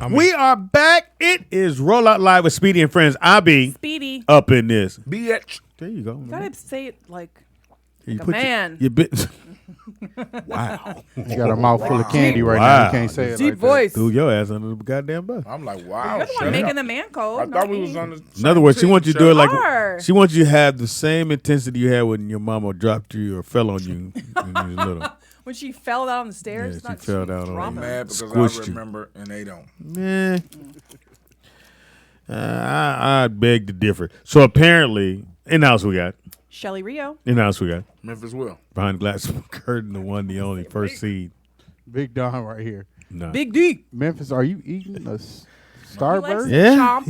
We are back. It is Roll Out Live with Speedy and Friends. I be Speedy. up in this. Bitch. There you go. You gotta say it like You a put man. Your bit. Wow. You got a mouth full of candy right now. You can't say it Deep like voice. Threw your ass under the goddamn bus. I'm like, wow. You're the one making the man code. I thought we was on the. In other words, she wants you to do it like Are. she wants you to have the same intensity you had when your mama dropped you or fell on you when you was little. When she fell down the stairs. Yeah, she fell down on I'm you. mad because Squished I you. remember and they don't. Nah. I beg to differ. So apparently, in the house we got. Shelly Rio. In the house we got. Memphis will. Behind glass curtain, the one, the only, first seed. Big Don right here. No. Big D. Memphis, are you eating a Starburst? Yeah, Chomp,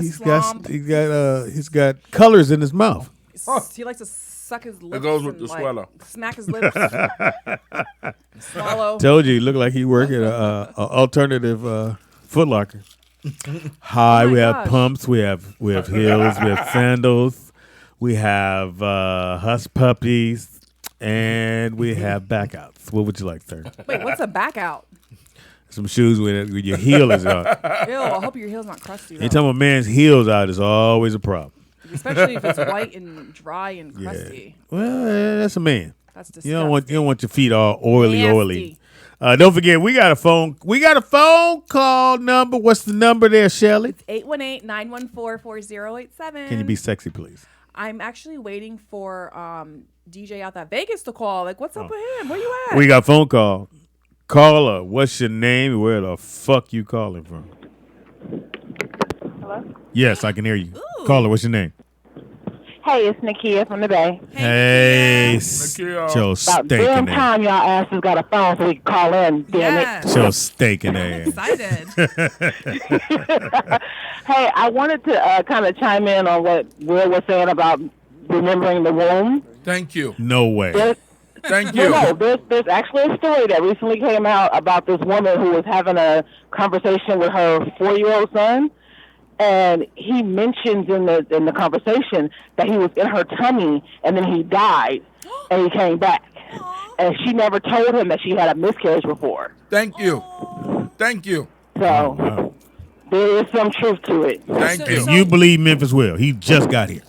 he's got colors in his mouth. He likes to suck his lips. It goes with and, the swallow. Smack his lips. Swallow. Told you, he looked like he worked at a alternative Foot Locker. High, we have gosh. pumps, we have heels, we have sandals, we have hush puppies, and we have back outs. What would you like, sir? Wait, what's a back out? Some shoes with your heel is out. Ew, I hope your heel's not crusty. Though. Anytime a man's heel's out is always a problem. Especially if it's white and dry and crusty. Well, that's a man. That's disgusting. You don't want your feet all oily. Nasty. Don't forget, we got a phone call number. What's the number there, Shelly? It's 818-914-4087. Can you be sexy, please? I'm actually waiting for DJ out that Vegas to call. Like, what's up with him? Where you at? We got a phone call. Caller, what's your name? Where the fuck you calling from? Hello? Yes, I can hear you. Ooh. Caller, what's your name? Hey, it's Nakia from the Bay. Hey, Nakia. Joe About damn stinking ass. time y'all asses got a phone so we can call in, damn Yes. Joe stinking I'm ass. excited. it. Hey, I wanted to kind of chime in on what Will was saying about remembering the womb. Thank you. No way. Thank you. No, there's actually a story that recently came out about this woman who was having a conversation with her 4-year-old son. And he mentions in the conversation that he was in her tummy and then he died and he came back. And she never told him that she had a miscarriage before. Thank you. Thank you. So Wow. there is some truth to it. Thank you. You believe Memphis will. He just got here.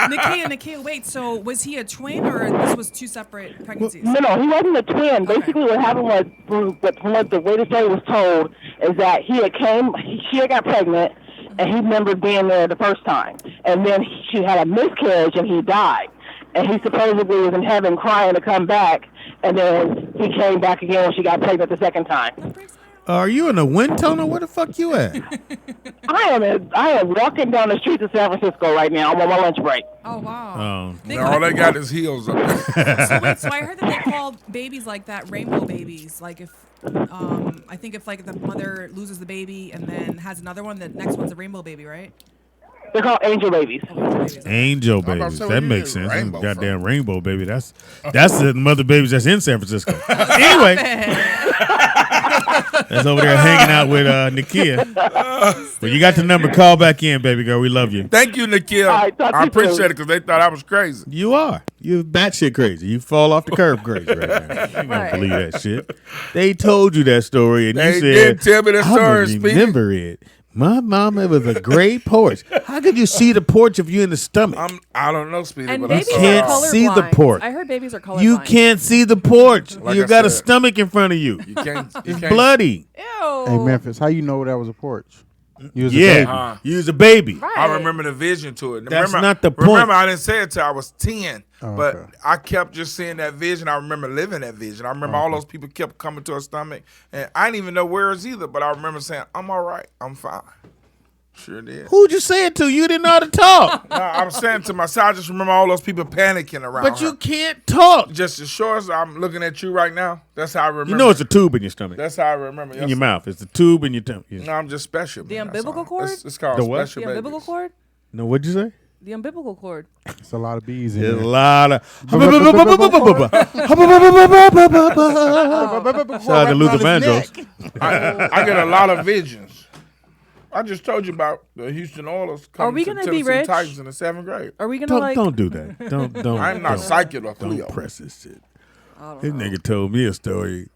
Nakia, wait, so was he a twin or this was two separate pregnancies? No, he wasn't a twin. Basically, what happened was, from what the way the story was told, is that she had got pregnant, and he remembered being there the first time. And then she had a miscarriage, and he died. And he supposedly was in heaven crying to come back, and then he came back again when she got pregnant the second time. Are you in a wind tunnel? Where the fuck you at? I am walking down the streets of San Francisco right now. I'm on my lunch break. Oh, wow. Now all they got is heels up there. So I heard that they call babies like that rainbow babies. Like if, I think if like the mother loses the baby and then has another one, the next one's a rainbow baby, right? They're called angel babies. Angel about to babies. say, That where you makes get sense. rainbow Goddamn rainbow baby. That's the mother babies that's in San Francisco. Anyway, that's over there hanging out with Nakia. Well, you got the number. Call back in, baby girl. We love you. Thank you, Nakia. All right, talk to I you appreciate soon. it because they thought I was crazy. You are. You batshit crazy. You fall off the curb crazy right now. You don't Right. believe that shit. They told you that story, and They you did said, tell me that I story, don't Speedy. remember it. My mama was a great porch. How could you see the porch if you're in the stomach? I don't know, Speedy, And but I babies saw are can't it all. see the colorblind. porch. I heard babies are colorblind. You can't see the porch. Like You I got a said. stomach in front of you. You can't. You It's can't. bloody. Ew. Hey, Memphis, how you know that was a porch? You was a Yeah. baby. You was a baby. Right. I remember the vision to it. That's remember, not the point. Remember, I didn't say it till I was 10, Oh, but okay. I kept just seeing that vision. I remember living that vision. I remember all those people kept coming to her stomach, and I didn't even know where it was either, but I remember saying, I'm all right. I'm fine. Sure did. Who'd you say it to? You didn't know how to talk. No, I'm saying to myself, I just remember all those people panicking around But you her. can't talk. Just as sure as I'm looking at you right now, that's how I remember. You know it's a tube in your stomach. That's how I remember. In your mouth. It's the tube in your tongue. Yeah. No, I'm just special. The man, that's umbilical all. cord? It's called The what? special The umbilical babies. cord? No, what'd you say? The umbilical cord. It's a lot of bees in There's a there. lot of. Shout out to Luther Vandross. I get a lot of visions. I just told you about the Houston Oilers coming we to gonna be Tennessee rich? Titans in the 7th grade. Are we gonna Don't do that. Don't. I'm not don't, psychic or Don't Cleo. press this shit. This nigga told me a story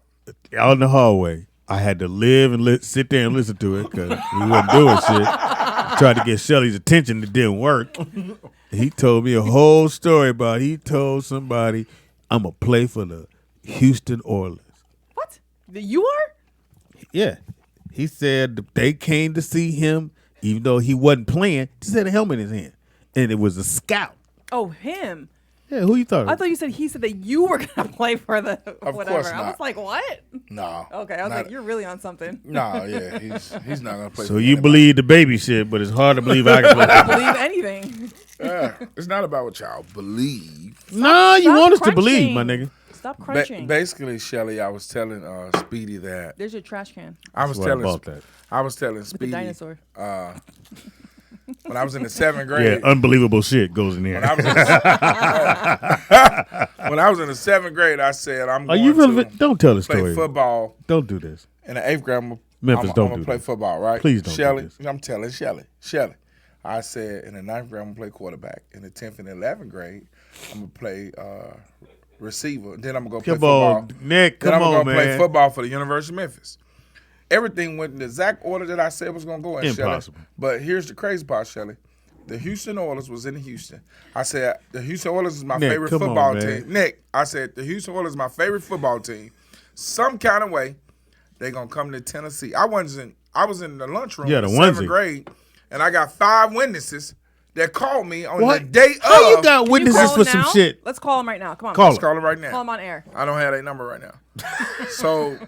out in the hallway. I had to live and sit there and listen to it because we wasn't doing shit. Tried to get Shelly's attention. It didn't work. He told me a whole story about he told somebody, I'm going to play for the Houston Oilers. What? You are? Yeah. He said they came to see him, even though he wasn't playing. He had a helmet in his hand. And it was a scout. Oh, him. Yeah, who you thought? I thought you said he said that you were gonna play for the Of whatever. course I not. was like, what? No. Okay, I was like, you're really on something. No, yeah, he's not gonna play. So for you anybody. believe the baby shit, but it's hard to believe I can play. I believe anything. Yeah, it's not about what y'all believe. No, you Stop want us to believe, my crunching. nigga. Stop crunching. Basically, Shelly, I was telling Speedy that There's your trash can I was That's why I telling bought that. I was telling with the Speedy dinosaur. when I was in the 7th Yeah, grade. unbelievable shit goes in When there. I was in when I was in the 7th grade, I said I'm Are going you really? to Don't tell the play story. football. Don't do this. In the 8th grade, I'm Memphis, don't gonna do play this. football, right? Please don't do Shelly, this. I'm telling Shelly. I said in the 9th grade, I'm gonna play quarterback. In the 10th and 11th grade, I'm gonna play receiver. Then I'm gonna go play Come on, football. Nick. Then Come I'm gonna on, go play man. football for the University of Memphis. Everything went in the exact order that I said was gonna go in. Impossible. Shelly. But here's the crazy part, Shelly. The Houston Oilers was in Houston. I said the Houston Oilers is my Nick, favorite come on, football man. team. Nick, I said the Houston Oilers is my favorite football team. Some kind of way, they gonna come to Tennessee. I was in the lunchroom Yeah, in the the onesie. 7th grade, and I got 5 witnesses that called me on What? the day of. How you got Can you witnesses call for him some now? shit? Let's call him right now. Come on. Call Let's him. call him right now. Call him on air. I don't have that number right now. So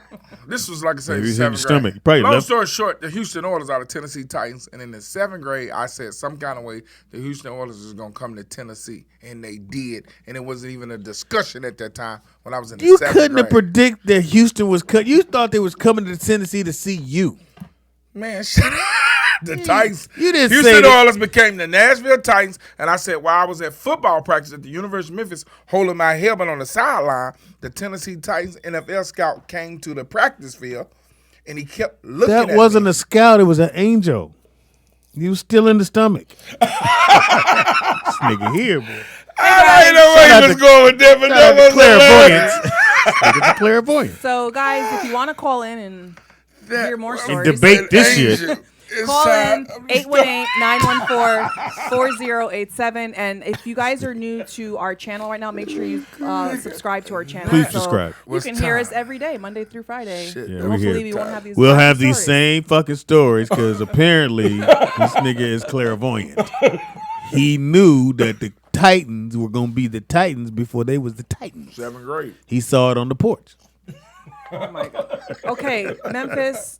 this was like I said, Maybe he's in the 7th stomach. grade. Probably Long left- story short, the Houston Oilers are the Tennessee Titans, and in the 7th grade, I said some kind of way the Houston Oilers is gonna come to Tennessee, and they did, and it wasn't even a discussion at that time when I was in the You 7th couldn't have grade. predicted that Houston was cut. You thought they was coming to Tennessee to see you. Man, shut up. The Titans. you didn't say Houston that. Oilers became the Nashville Titans, and I said while I was at football practice at the University of Memphis, holding my helmet on the sideline, the Tennessee Titans NFL scout came to the practice field, and he kept looking at That wasn't me. a scout. It was an angel. You was still in the stomach. This nigga here, boy. I didn't know where Shout he was out going with that, but that was hilarious. Clairvoyance. Nigga's a clairvoyant. So, guys, if you want to call in and hear more stories, debate this shit. Angel. It's call time. in 818-914-4087. And if you guys are new to our channel right now, make sure you subscribe to our channel. Please so subscribe. You What's can hear us time? every day, Monday through Friday. Shit. Yeah, And we hopefully here. we won't have these. We'll crappy have these stories. same fucking stories because apparently this nigga is clairvoyant. He knew that the Titans were going to be the Titans before they was the Titans. 7th grade. He saw it on the porch. Oh my God. Okay, Memphis,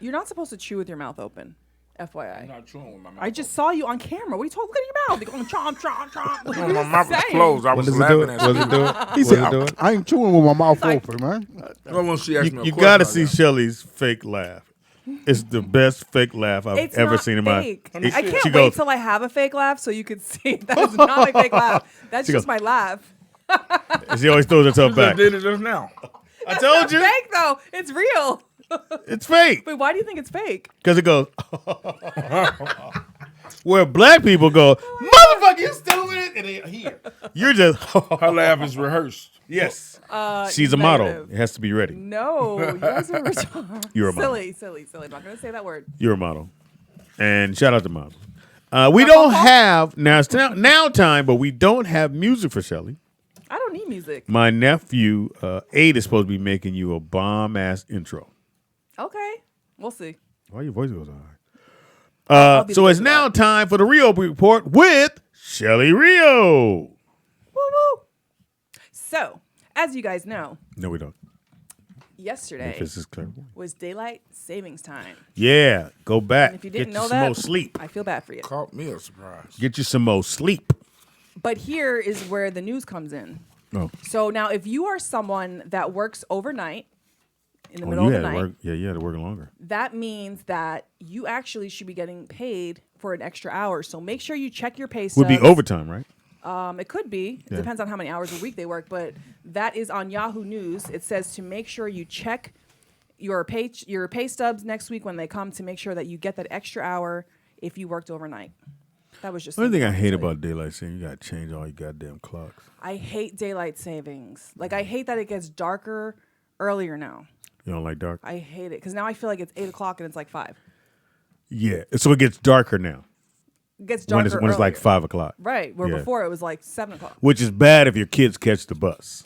you're not supposed to chew with your mouth open. FYI. Not chewing with my mouth. I just saw you on camera. What are you talking? Look at your mouth. You're going chomp, chomp, chomp. What are My you mouth was saying? closed. I was laughing at What does it do? He said, I ain't chewing with my mouth Like- open, man. when she asked me a You question got to like see that. Shelly's fake laugh. It's the best fake laugh I've It's ever not seen in my fake. It- I can't she wait goes, till I have a fake laugh so you can see that is not a fake laugh. That's She just goes- my laugh. she always throws herself You back. just did it just now. I told you. Fake though. It's real. It's fake. Wait, why do you think it's fake? Because it goes, where black people go, motherfucker, you stupid. And they here. You're just, Her laugh is rehearsed. yes. She's a model. negative. It has to be ready. No, you guys are retarded. You're a model. Silly. I'm not gonna say that word. You're a model. And shout out to models. We don't have, now it's now time, but we don't have music for Shelly. I don't need music. My nephew, Aid, is supposed to be making you a bomb-ass intro. Okay, we'll see. Why your voice goes on? I'll be So the it's judge of now that. time for the Rio Report with Shelly Rio. Woo woo. So, as you guys know, No, we don't. yesterday This is clear. was daylight savings time. Yeah, go back. And if you Get didn't you know some that, more sleep. I feel bad for you. Caught me a surprise. Get you some more sleep. But here is where the news comes in. Oh, So now, if you are someone that works overnight in the middle you of had the to night, work. Yeah, you had to work longer. that means that you actually should be getting paid for an extra hour. So make sure you check your pay stubs. Would be overtime, right? It could be. It Yeah. depends on how many hours a week they work. But that is on Yahoo News. It says to make sure you check your pay stubs next week when they come to make sure that you get that extra hour if you worked overnight. That was just The only thing I something hate to tell you. about daylight saving, you got to change all your goddamn clocks. I hate daylight savings. Like I hate that it gets darker earlier now. You don't like dark? I hate it because now I feel like it's 8 o'clock and it's like 5. Yeah. So it gets darker now. It gets When darker it's like earlier. 5 o'clock. Right, where Yeah. before it was like 7 o'clock. Which is bad if your kids catch the bus.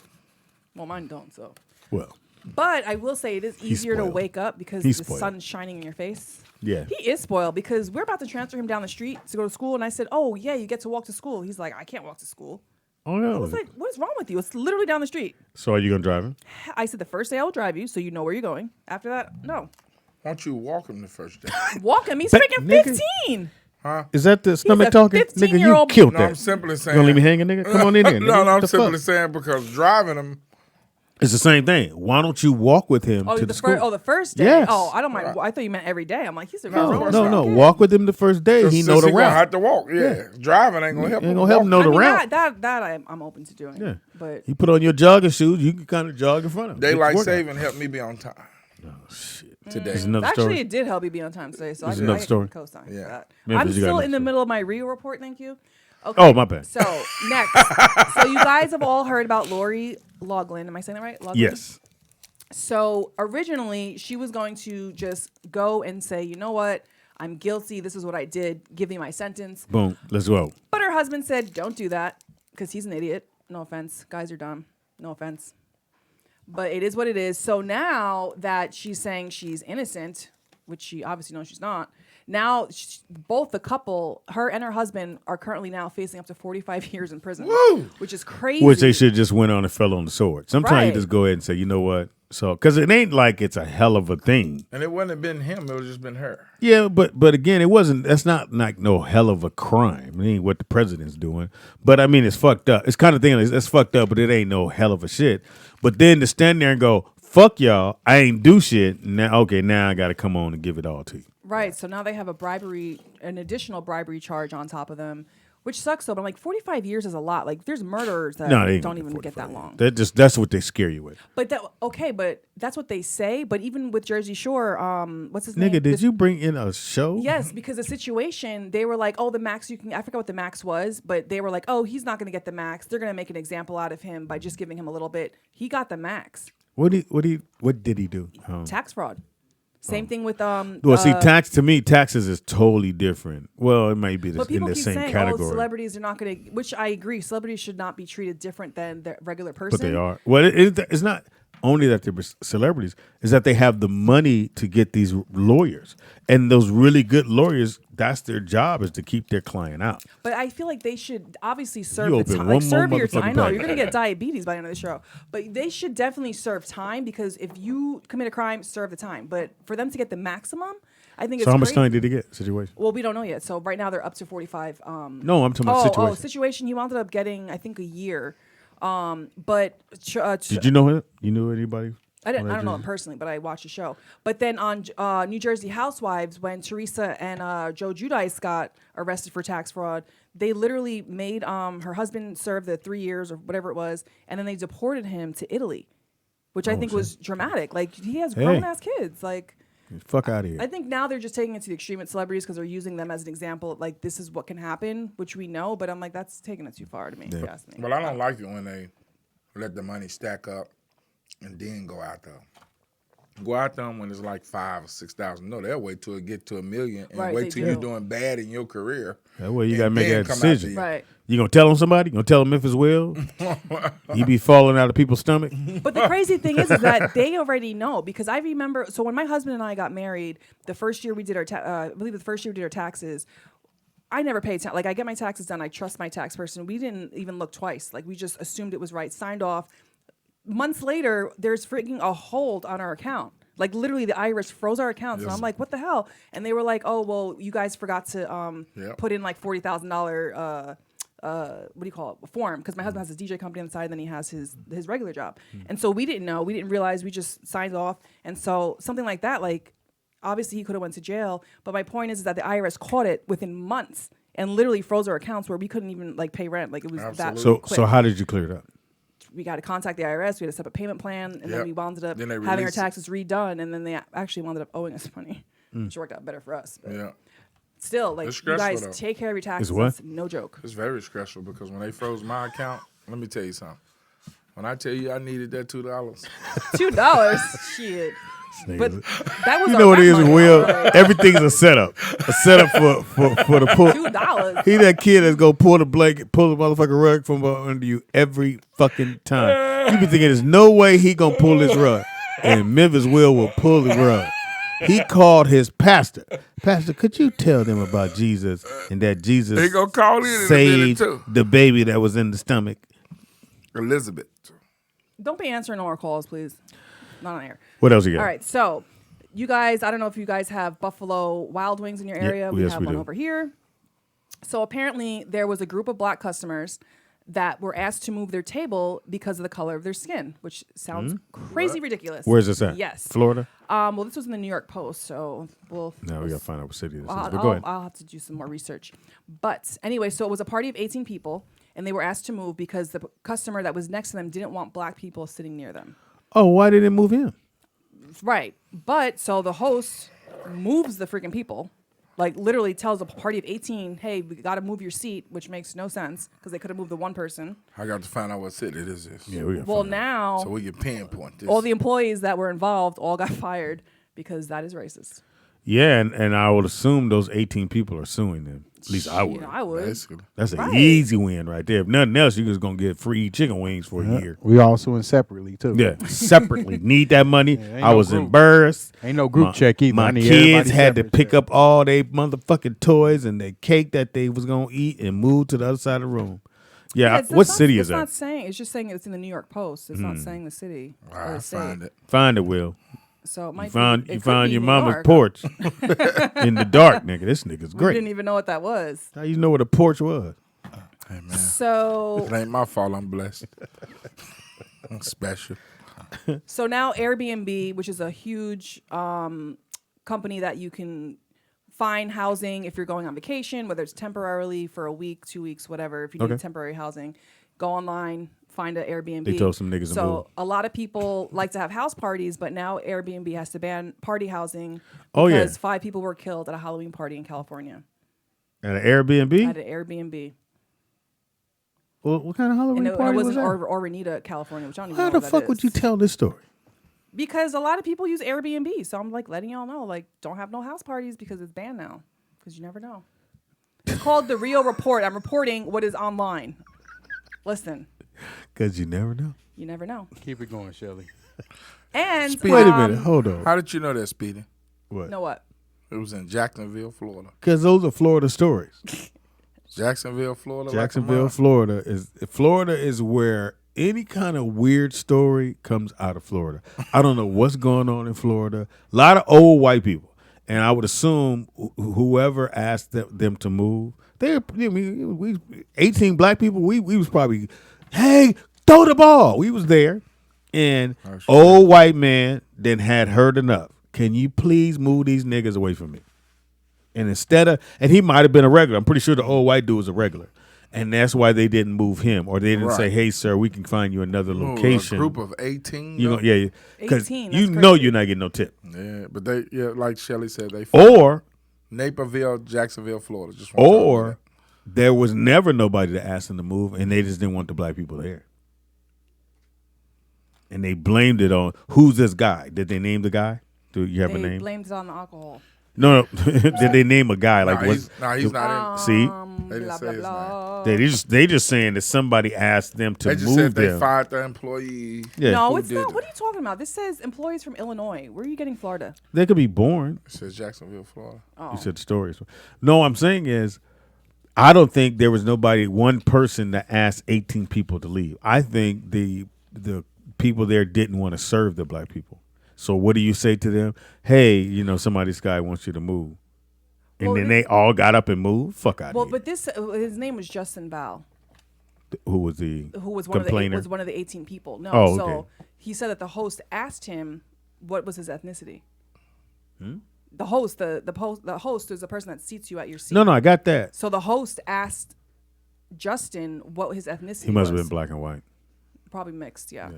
Well, mine don't, so. Well, But I will say it is easier to spoiled. wake up because He's the spoiled. sun's shining in your face. yeah. He is spoiled because we're about to transfer him down the street to go to school. And I said, oh, yeah, you get to walk to school. He's like, I can't walk to school. Oh, I no. was like, what is wrong with you? It's literally down the street. So are you going to drive him? I said, the first day I will drive you so you know where you're going. After that, no. Why don't you walk him the first day? Walk him. He's But, freaking nigga- 15. Is that the stomach a talking? Nigga, you 15-year-old killed No, I'm that. simply You saying. gonna leave me hanging, nigga? Come on in here. Nigga. No, What I'm the simply fuck? saying because driving him. It's the same thing. Why don't you walk with him Oh, to the school? the first day. Yes. Oh, I don't mind. I thought you meant every day. I'm like, he's a No, grown of course man. not. No. Walk with him the first day. He Since know the he gonna have route. to walk. Yeah. Driving ain't gonna help Ain't him. gonna help him know I the mean, route. that I'm open to doing. Yeah. But You put on your jogging shoes, you can kind of jog in front of him. Daylight It's workout. saving helped me be on time. Oh, shit. Today. There's another actually, story. it did help you be on time today. So There's I another can story. co-sign Yeah. for that. Memphis, I'm you got still another in the story. middle of my Rio report. Thank you. Okay. Oh, my bad. So next, so you guys have all heard about Lori Loughlin. Am I saying that right? Loughlin? Yes. So originally, she was going to just go and say, you know what? I'm guilty. This is what I did. Give me my sentence. Boom. Let's go. But her husband said, don't do that because he's an idiot. No offense. Guys are dumb. No offense. But it is what it is. So now that she's saying she's innocent, which she obviously knows she's not, now both the couple, her and her husband, are currently now facing up to 45 years in prison, which is crazy. Which they should have just went on and fell on the sword. Sometimes you Right. just go ahead and say, you know what? So, because it ain't like it's a hell of a thing. And it wouldn't have been him. It would have just been her. Yeah, but again, it wasn't. That's not like no hell of a crime. It ain't what the president's doing. But I mean, it's fucked up. It's kind of thing that's fucked up, but it ain't no hell of a shit. But then to stand there and go, fuck y'all, I ain't do shit. Now, okay, now I got to come on and give it all to you. Right. So now they have an additional bribery charge on top of them, which sucks though. But I'm like, 45 years is a lot. Like, there's murderers that No, they ain't don't gonna even get 45. that long. That's what they scare you with. But that's what they say. But even with Jersey Shore, what's his name? Nigga, did you bring in a show? Yes, because the situation, they were like, oh, the max I forgot what the max was, but they were like, oh, he's not going to get the max. They're going to make an example out of him by just giving him a little bit. He got the max. What did he do? Tax fraud. Same thing with Well, see, taxes is totally different. Well, it might be but in people the keep same saying, category. oh, celebrities are not going to, which I agree. Celebrities should not be treated different than the regular person. But they are. Well, it's not only that they're celebrities, is that they have the money to get these lawyers. And those really good lawyers, that's their job, is to keep their client out. But I feel like they should obviously serve You the open time. one Like, serve more your time. I motherfucking know pack. you're gonna get diabetes by the end of the show, but they should definitely serve time because if you commit a crime, serve the time. But for them to get the maximum, I think it's So how much crazy. time did he get? Situation? Well, we don't know yet. So right now they're up to 45. No, I'm talking about situation. Situation. He wound up getting, I think, a year. But Did you know him? You knew anybody? I don't know Jersey? him personally, but I watched the show. But then on New Jersey Housewives, when Teresa and Joe Giudice got arrested for tax fraud, they literally made her husband serve the 3 years or whatever it was, and then they deported him to Italy, which I think was dramatic. Like, he has grown-ass kids. Like, Fuck out of here. I think now they're just taking it to the extreme with celebrities because they're using them as an example. Like, this is what can happen, which we know. But I'm like, that's taking it too far to me. If you ask me. Well, I don't like it when they let the money stack up and then go out there. Go out there when it's like 5,000 or 6,000. No, they'll wait till it get to $1 million and Right, wait they till do. you're doing bad in your career. That way you and got to make then that come after decision. you. Right. You going to tell him somebody? You going to tell him Memphis Will? He be falling out of people's stomach? But the crazy thing is that they already know because I remember. So when my husband and I got married, the first year we did our, I believe the first year we did our taxes, I never paid like I get my taxes done. I trust my tax person. We didn't even look twice. Like we just assumed it was right. Signed off. Months later, there's freaking a hold on our account. Like literally, the IRS froze our account. So I'm like, what the hell? And they were like, oh well, you guys forgot to put in like $40,000. What do you call it? Form, because my husband has his DJ company on the side, and then he has his regular job, and so we didn't know, we didn't realize, we just signed off, and so something like that, like obviously he could have went to jail, but my point is that the IRS caught it within months and literally froze our accounts where we couldn't even like pay rent, like it was that So quick. so how did you clear it up? We got to contact the IRS. We had to set up a payment plan, and then Yep. we wound up Then they having our release it. taxes redone, and then they actually wound up owing us money, which worked out better for us. But Yeah. still, like It's you guys stressful, though. take care of your taxes. what? That's no joke. It's very stressful because when they froze my account, let me tell you something. When I tell you I needed that $2. $2. Shit. But that was You know what it is, money. Will? Everything's a setup. A setup for the pull. $2. He that kid that's gonna pull the blanket, pull the motherfucking rug from under you every fucking time. You be thinking there's no way he gonna pull this rug. And Memphis will pull the rug. He called his pastor. Pastor, could you tell them about Jesus and that Jesus They gonna call in a minute saved too. the baby that was in the stomach? Elizabeth. Don't be answering all our calls, please. Not on air. What else you got? All right, so you guys, I don't know if you guys have Buffalo Wild Wings in your area. We yes, have we one do. over here. So apparently there was a group of black customers that were asked to move their table because of the color of their skin, which sounds crazy ridiculous. Where's this at? Yes. Florida? Well, this was in the New York Post, so No, we gotta find out what city this is. I'll, But go ahead. I'll have to do some more research. But anyway, so it was a party of 18 people, and they were asked to move because the customer that was next to them didn't want black people sitting near them. Oh, why didn't it move him? Right. But so the host moves the freaking people, like literally tells a party of 18, hey, we got to move your seat, which makes no sense because they could have moved the one person. I got to find out what city this is. Yeah, we gotta Well, find out. now So we can pinpoint this. all the employees that were involved all got fired because that is racist. Yeah, and I would assume those 18 people are suing them. At least I would. You know, I would. Basically. That's an Right. easy win right there. If nothing else, you just gonna get free chicken wings for a year. We all suing separately too. Yeah, separately. Need that money. ain't I no was group. embarrassed. Ain't no group check either. My I need kids everybody had to separate pick check. up all they motherfucking toys and the cake that they was gonna eat and move to the other side of the room. Yeah, It's what not- city it's is not that? saying, it's just saying it's in the New York Post. It's not saying the city or I the state. find it. Find it, Will. So it might You found be, you it could found be your New mama's York. porch in the dark, nigga. This nigga's We great. didn't even know what that was. How you know what a porch was? Hey, man. So It ain't my fault. I'm blessed. I'm special. So now Airbnb, which is a huge company that you can find housing if you're going on vacation, whether it's temporarily for a week, 2 weeks, whatever. If you need Okay. temporary housing, go online, find an Airbnb. They told some niggas to So move. a lot of people like to have house parties, but now Airbnb has to ban party housing Oh, yeah. because 5 people were killed at a Halloween party in California At an Airbnb? at an Airbnb. Well, what kind of Halloween And it party was was in that? Orenita, California, which I don't even How know the what fuck that would you is. tell this story? Because a lot of people use Airbnb, so I'm like letting y'all know, like, don't have no house parties because it's banned now. Because you never know. It's called The Real Report. I'm reporting what is online. Listen, Because you never know. you never know. Keep it going, Shelly. And Wait a minute. Hold on. How did you know that, Speedy? What? know what? It was in Jacksonville, Florida. Because those are Florida stories. Jacksonville, Florida. Jacksonville, like Florida is where any kind of weird story comes out of Florida. I don't know what's going on in Florida. A lot of old white people, and I would assume whoever asked them to move, we 18 black people. We was probably, hey, throw the ball. We was there, and old white man then had heard enough. Can you please move these niggas away from me? And and he might have been a regular. I'm pretty sure the old white dude was a regular. And that's why they didn't move him. Or they didn't say, Right. hey, sir, we can find you another Ooh, location. A group of 18. You though? know, yeah, because 18, you that's know crazy. you're not getting no tip. Yeah, but they, like Shelly said, they Or Naperville, Jacksonville, Florida. Just want y'all to know or there was never nobody to ask them to move, and they just didn't want the black people there. And they blamed it on, who's this guy? Did they name the guy? Do you have a They name? blamed it on the alcohol. No. Did they name a guy? that. Like Nah, what? he's not in. See, They didn't Blah, say blah, his blah. they just saying that somebody asked them to They just move said they them. fired their employee. Yeah, No, Who it's did not. it? What are you talking about? This says employees from Illinois. Where are you getting Florida? they could be born. It says Jacksonville, Florida. Oh. You said stories. No, I'm saying is, I don't think there was one person that asked 18 people to leave. I think the people there didn't want to serve the black people. So what do you say to them? Hey, somebody's guy wants you to move. And Well, then they all got up and moved? Fuck out Well, of here. but his name was Justin Val, Who was the who was one complainer? of the 18 people. No, Oh, so okay. he said that the host asked him what was his ethnicity. Hmm? The host, the host is the person that seats you at your seat. No, I got that. So the host asked Justin what his ethnicity He must have was. been black and white. Probably mixed, yeah.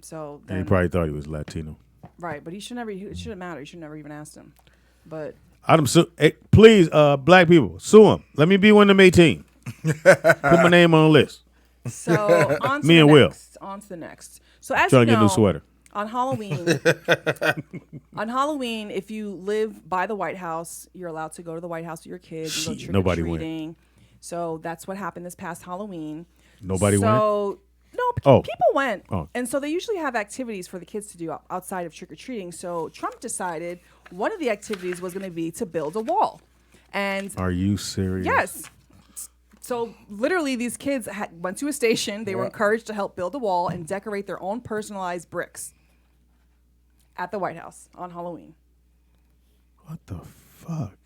So And he then, probably thought he was Latino. right, but it shouldn't matter. You should never even ask him. But Please, black people, sue him. Let me be one of them 18. Put my name on the list. So on to Me the and Will. next. On to the next. So as Trying you to get a know, new sweater. on Halloween, if you live by the White House, you're allowed to go to the White House with your kids and go Shit, trick or nobody went. treating. So that's what happened this past Halloween. Nobody went? So no, Oh. people went, Oh. and so they usually have activities for the kids to do outside of trick or treating. So Trump decided one of the activities was going to be to build a wall, and Are you serious? yes. So literally, these kids went to a station. They were encouraged to help build a wall and decorate their own personalized bricks at the White House on Halloween. What the fuck?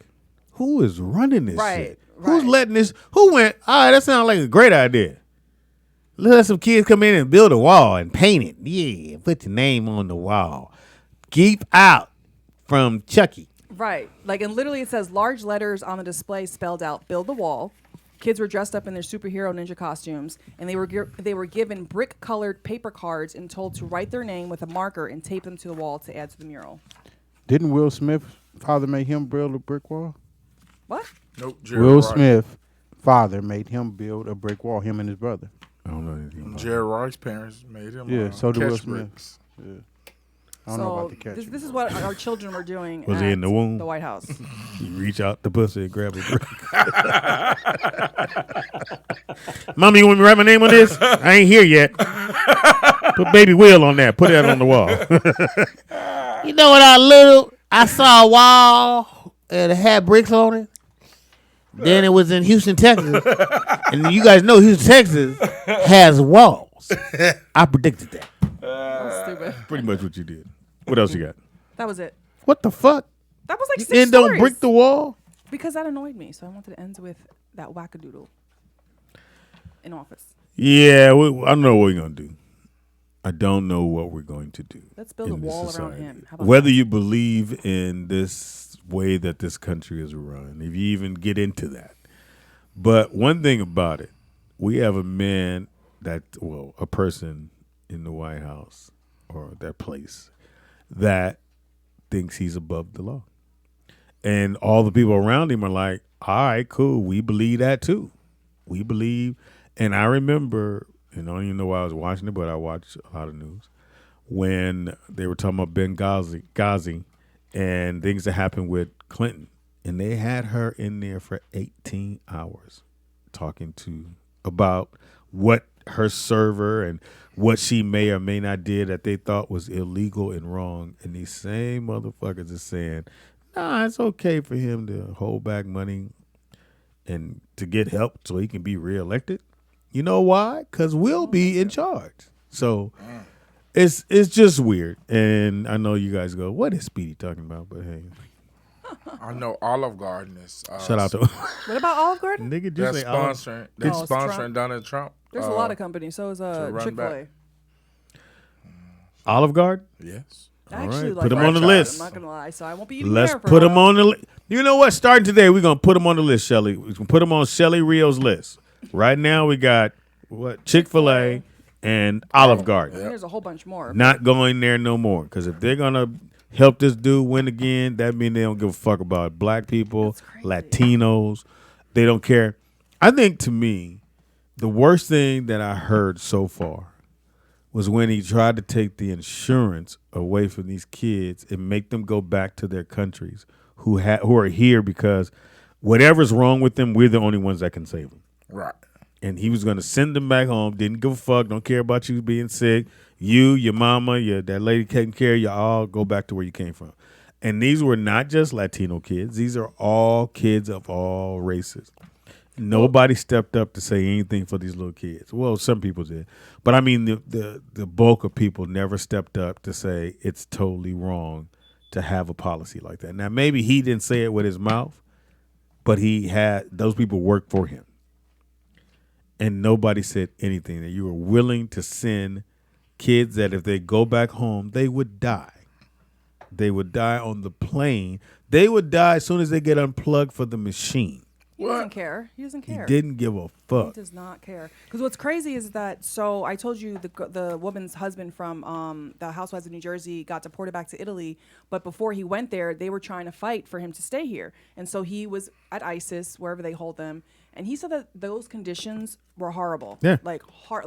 Who is running this Right, shit? Who's right. letting this? Who went? All right, that sounds like a great idea. Let some kids come in and build a wall and paint it. Yeah, put your name on the wall. Keep out from Chucky. Right. Like, and literally it says large letters on the display spelled out, build the wall. Kids were dressed up in their superhero ninja costumes, and they were given brick-colored paper cards and told to write their name with a marker and tape them to the wall to add to the mural. Didn't Will Smith father make him build a brick wall? What? Nope. Jerry Will Rice. Smith father made him build a brick wall. Him and his brother. I don't know anything about Jerry Rice's parents made him. Yeah, so did Will catch Smith. bricks. I don't know about the catch. This is what our children were doing Was at he in the womb? the White House. You reach out the pussy and grab a brick. Mommy, you want me to write my name on this? I ain't here yet. Put baby Will on that. Put that on the wall. You know what I saw a wall and it had bricks on it. Then it was in Houston, Texas. And you guys know Houston, Texas has walls. I predicted that. That's stupid. Pretty much what you did. What else you got? That was it. What the fuck? That was like You 6 end don't stories. brick the wall? Because that annoyed me, so I wanted to end with that wackadoodle in office. Yeah, I don't know what we're going to do. I don't know what we're going to do. Let's build a in this wall around society. him. How about Whether that? you believe in this way that this country is run, if you even get into that. But one thing about it, we have a man a person in the White House or that place that thinks he's above the law. And all the people around him are like, all right, cool. We believe that too. We believe. And I remember, and I don't even know why I was watching it, but I watch a lot of news, when they were talking about Benghazi and things that happened with Clinton. And they had her in there for 18 hours talking about what her server and what she may or may not did that they thought was illegal and wrong. And these same motherfuckers are saying, nah, it's okay for him to hold back money and to get help so he can be reelected. You know why? Because we'll be in charge. So it's just weird. And I know you guys go, what is Speedy talking about? But hey, I know Olive Garden is. shout out to What about Olive Garden? nigga. They're Just say Olive. sponsoring. They're Oh, it's sponsoring Trump. Donald Trump. There's a lot of companies. So is run Chick-fil-A. back. Olive Garden. Yes. I All actually right, like put 'em on the franchise, list. I'm not gonna lie, so I won't be eating Let's there for put a them while. on the list. You know what? Starting today, we're gonna put them on the list, Shelly. We're gonna put them on Shelly Rio's list. Right now, we got Chick-fil-A and Olive Garden. There's a whole bunch more. Not going there no more. Because if they're gonna help this dude win again, that means they don't give a fuck about black people, Latinos. They don't care. I think to me, the worst thing that I heard so far was when he tried to take the insurance away from these kids and make them go back to their countries who are here because whatever's wrong with them, we're the only ones that can save them. Right. And he was going to send them back home. Didn't give a fuck. Don't care about you being sick. You, your mama, that lady taking care of you, all go back to where you came from. And these were not just Latino kids. These are all kids of all races. Nobody stepped up to say anything for these little kids. Well, some people did. But I mean, the bulk of people never stepped up to say it's totally wrong to have a policy like that. Now, maybe he didn't say it with his mouth, but those people work for him. And nobody said anything, that you were willing to send kids that if they go back home, they would die. They would die on the plane. They would die as soon as they get unplugged for the machine. He doesn't care. He doesn't care. He didn't give a fuck. He does not care. Because what's crazy is that, so I told you the woman's husband from the Housewives of New Jersey got deported back to Italy, but before he went there, they were trying to fight for him to stay here. And so he was at ISIS, wherever they hold them, And he said that those conditions were horrible. Yeah. Like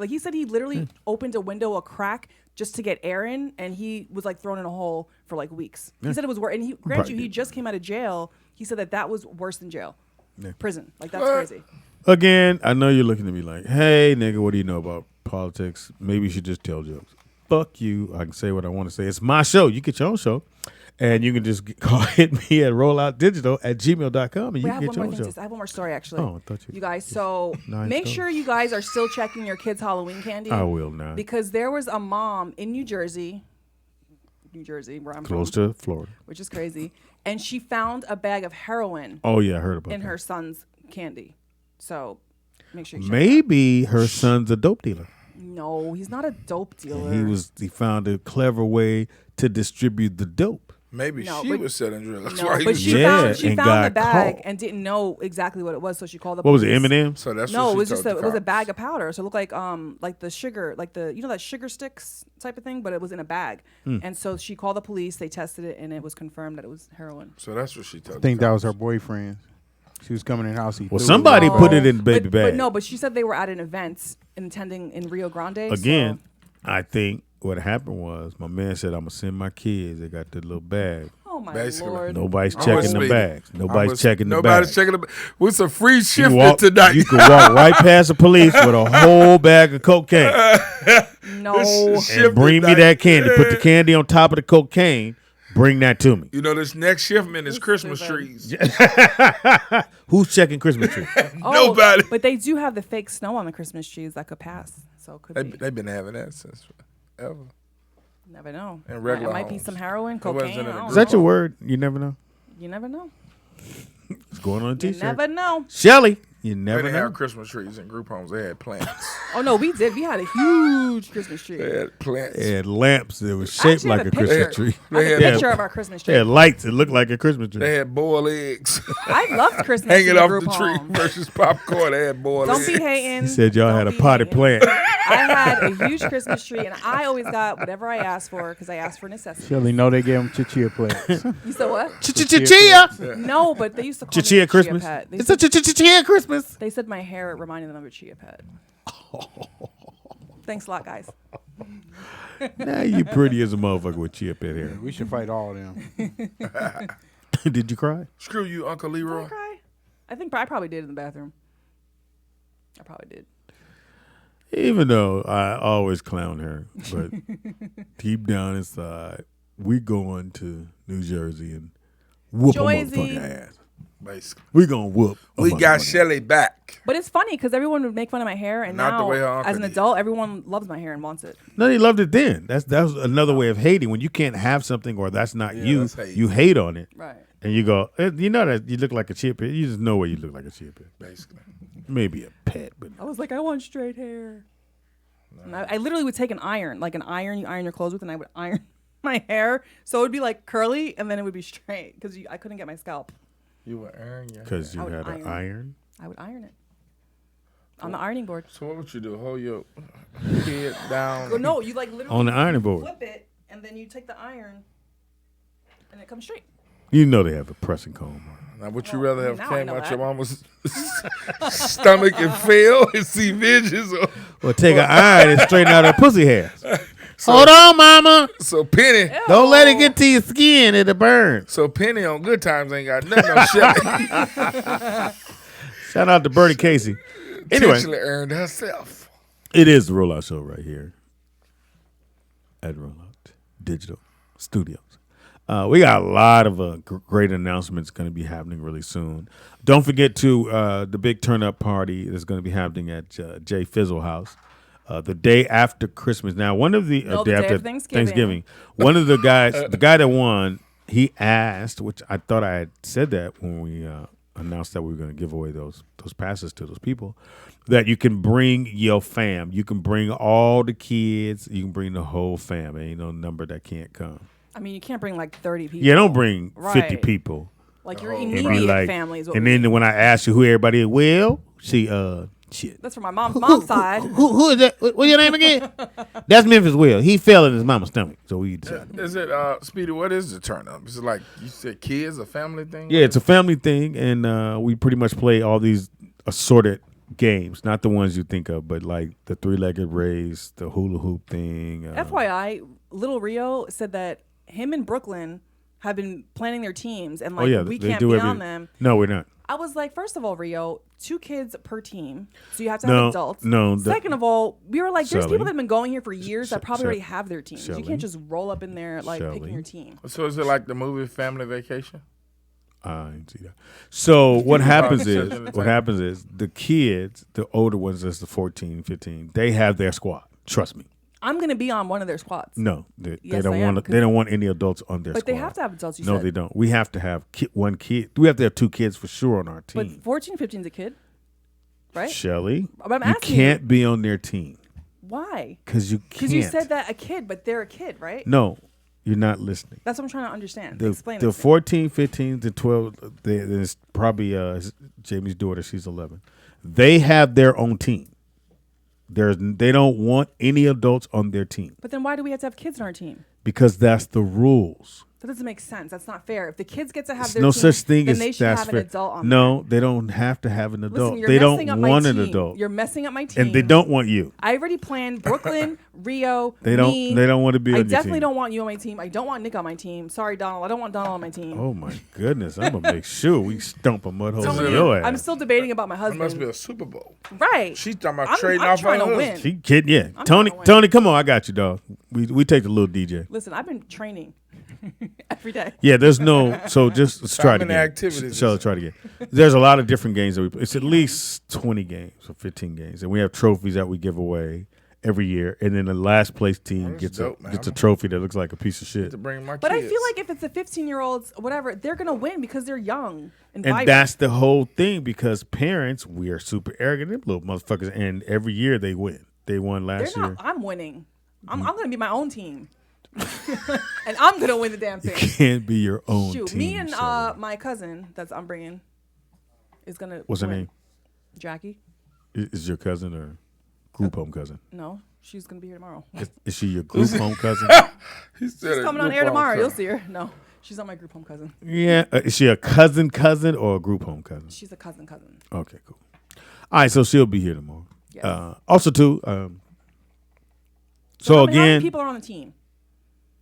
he said he literally opened a window a crack just to get air in, and he was like thrown in a hole for like weeks. He said it was worse. And grant you, he just came out of jail. He said that was worse than jail. Yeah. Prison. Like, that's crazy. Again, I know you're looking at me like, hey, nigga, what do you know about politics? Maybe you should just tell jokes. Fuck you. I can say what I want to say. It's my show. You get your own show. And you can just hit me at rolloutdigital@gmail.com and you can get your own show. I have one more story, actually. Oh, I thought you guys, so Nice make story. sure you guys are still checking your kids' Halloween candy. I will now. Because there was a mom in New Jersey, where I'm Close from, to Florida. which is crazy, and she found a bag of heroin Oh, yeah, I heard about in that. her son's candy. So make sure you check Maybe her son's a dope dealer. that. No, he's not a dope dealer. He found a clever way to distribute the dope. Maybe No, she but- was selling drugs. That's No, why he but was she Yeah, found and the got bag caught. and didn't know exactly what it was, so she called the What was police. it, M&M? So that's No, what it was she just told it the was a cops. bag of powder. So it looked like the sugar, like the sugar sticks type of thing, but it was in a bag. And so she called the police. They tested it, and it was confirmed that it was heroin. So that's what she told. I think the that was cops. her boyfriend. She was coming in the house. He Well, threw somebody it. put it in the baby bag. But no, but she said they were at an event intending in Rio Grande. Again, so- I think what happened was my man said, I'm going to send my kids. They got the little bag. oh my Basically. lord! Nobody's I'm checking the with bags. Speedy. Nobody's checking the Nobody's bags. checking the. With some free You shifting tonight. You can walk right past the police with a whole bag of cocaine No, and bring me that candy. Put the candy on top of the cocaine. Bring that to me. You know, this next shipment is Christmas stupid. trees. Who's checking Christmas tree? Oh, Nobody. But they do have the fake snow on the Christmas trees that could pass. So it could be. They've been having that since ever. Never know. In regular It might be homes. some heroin, It wasn't cocaine. in I a don't Is that know. your word? You never know. You never know. It's going on a You t-shirt. never know. Shelly, you They never didn't know. have Christmas trees in group homes. They had plants. Oh no, we did. We had a huge Christmas tree. They had plants. They had lamps that was I shaped actually like have a a Christmas picture. tree. I have a They had- picture of our Christmas They tree. had lights that looked like a Christmas tree. They had boiled eggs I loved Christmas hanging in the off group the tree home. versus popcorn. They had boiled Don't eggs. be hating. He said y'all had a Don't be potted hating. plant. I had a huge Christmas tree, and I always got whatever I asked for because I asked for necessities. Shelly, know they gave him chichia plates. You said what? Chia. No, but they used to call me Chia a Christmas. Chia pet. They It's a said, chia Christmas. they said my hair reminded them of a chia pet. Thanks a lot, guys. Now you pretty as a motherfucker with chia pet hair. We should fight all of them. Did you cry? Screw you, Uncle Did I Leroy. cry? I probably did in the bathroom. I probably did. Even though I always clown her, but deep down inside, we going to New Jersey and whoop a Joyzy. motherfucking ass. Basically, We gonna whoop. a we got motherfucking Shelly back. But it's funny because everyone would make fun of my hair, and Not the now, way her uncle as an did. adult, everyone loves my hair and wants it. No, they loved it then. That's another way of hating. When you can't have something or that's not Yeah, you, that's hate. you hate on it. Right. And you go, you know that you look like a chia pet. You just know where you look like a chia pet. Basically, Maybe a pet, but I was like, I want straight hair. And I literally would take an iron, like an iron you iron your clothes with, and I would iron my hair. So it would be like curly, and then it would be straight because I couldn't get my scalp. you were earning your. because you I would had an iron. iron. I would iron it on the ironing board. So what would you do? Hold your head down. Well, no, you like literally On the ironing board. flip it, and then you take the iron, and it comes straight. You know they have a pressing comb. Now, would you Well, rather have now I came know out your that. mama's stomach and fell and see visions? Or take an iron and straighten out her pussy hairs. Hold on, mama. So Penny, Don't let it get to your skin. It'll burn. so Penny on Good Times ain't got nothing on Shelly. Shout out to Bernie Casey. Anyway, Intentionally earned herself. it is the Rollout Show right here at Rollout Digital Studios. We got a lot of great announcements going to be happening really soon. Don't forget to the big turn-up party that's going to be happening at Jay Fizzle House the day after Christmas. Now, one of the No, the day of Thanksgiving. one of the guys, the guy that won, he asked, which I thought I had said that when we announced that we were going to give away those passes to those people, that you can bring your fam. You can bring all the kids. You can bring the whole fam. Ain't no number that can't come. I mean, you can't bring like 30 people. Yeah, don't bring 50 Right. people. Like your And be immediate like, family is what and we then when I asked you who everybody is, well, she shit. That's for my mom's side. Who is that? What's your name again? That's Memphis Will. He fell in his mama's stomach, so we decided. Is it Speedy? What is the turn up? Is it like you said, kids, a family thing? Yeah, it's a family thing, and we pretty much play all these assorted games, not the ones you think of, but like the 3-legged race, the hula hoop thing. FYI, Little Rio said that him and Brooklyn have been planning their teams, and like we can't be on them. No, we're not. I was like, first of all, Rio, 2 kids per team, so you have to have adults. No. Second of all, we were like, there's Shelly. people that have been going here for years that probably already have their teams. Shelly. You can't just roll up in there like Shelly. picking your team. So is it like the movie Family Vacation? I didn't see that. So what happens is, Entertainment. the kids, the older ones, that's the 14, 15, they have their squad. Trust me. I'm gonna be on one of their squads. No, they Yes, don't I am, want. They don't want any adults on their But squad. they have to have adults. You No, said. they don't. We have to have one kid. We have to have 2 kids for sure on our But team. 14, 15 is a kid, right? Shelly, But I'm you asking can't be on their team Why? because you can't. Because you said that a kid, but they're a kid, right? No, you're not listening. That's what I'm trying to understand. The Explain it. 14, 15, the 12, there's probably Jamie's daughter. She's 11. They have their own team. They don't want any adults on their team But then why do we have to have kids on our team? because that's the rules. That doesn't make sense. That's not fair. If the kids get to have There's their no team, such thing then as they should that's have fair. an adult on No, they don't have to have an there. adult. Listen, you're They messing don't up my want an team. adult, You're messing up my team. and they don't want you. I already planned Brooklyn, Rio, They don't. me. They don't want to be. I on your definitely team. don't want you on my team. I don't want Nick on my team. Sorry, Donald. I don't want Donald on my team. Oh my goodness! I'm gonna make sure we stump a mud hole Telling in you, your ass. I'm still debating about my It husband. must be a Super Bowl. Right. She's talking about I'm trading off trying her to husband. win. She kidding? Yeah, I'm Tony. trying to win. Tony, come on! I got you, dog. We take the little DJ. Listen, I've been training every day. Yeah, there's no. So just let's try it many again. activities So is let's try it again. There's a lot of different games that we play. It's at least 20 games or 15 games, and we have trophies that we give away every year. And then the last place team that's gets dope, man. gets a trophy that looks like a piece of shit. To bring my But kids. I feel like if it's the 15-year-olds, whatever, they're gonna win because they're young and And vibrant. that's the whole thing because parents, we are super arrogant, them little motherfuckers, and every year they win. They won They're last not. year. I'm winning. I'm gonna be my own team, and I'm gonna win the damn thing. Can't be your own Shoot, team. me and Shelly. my cousin I'm bringing is gonna. What's her win. name? Jackie. Is your cousin or group home cousin? No, she's gonna be here tomorrow. Is she your group home cousin? He said She's a coming on group air home tomorrow. You'll cousin. see her. No, she's not my group home cousin. Yeah. Is she a cousin or a group home cousin? She's a cousin. Okay, cool. All right, so she'll be here tomorrow. Yes. Also, too. So how many again, people are on the team?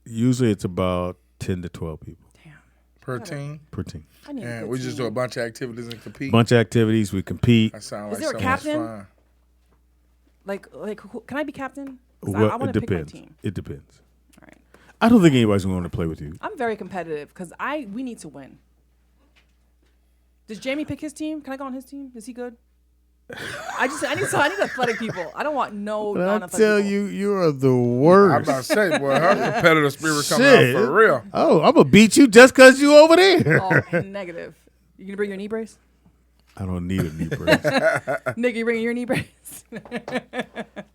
usually it's about 10 to 12 people Damn, Per team. per team. I need a And good we just do team. a bunch of activities and compete. Bunch of activities. We compete. That sounds Is like there a so much captain? fun. Like, can I be captain? 'Cause Well, I want it to pick my depends. team. It depends. All right. I don't think anybody's going to play with you. I'm very competitive because we need to win. Does Jamie pick his team? Can I go on his team? Is he good? I need athletic people. I don't want no But I non-athletic tell people. you are the I'm worst. about to say, boy, her competitive spirit coming Shit. out for real. Oh, I'm gonna beat you just cause you over there. Oh, negative. You gonna bring your knee brace? I don't need a knee brace. Nick, you bringing your knee brace?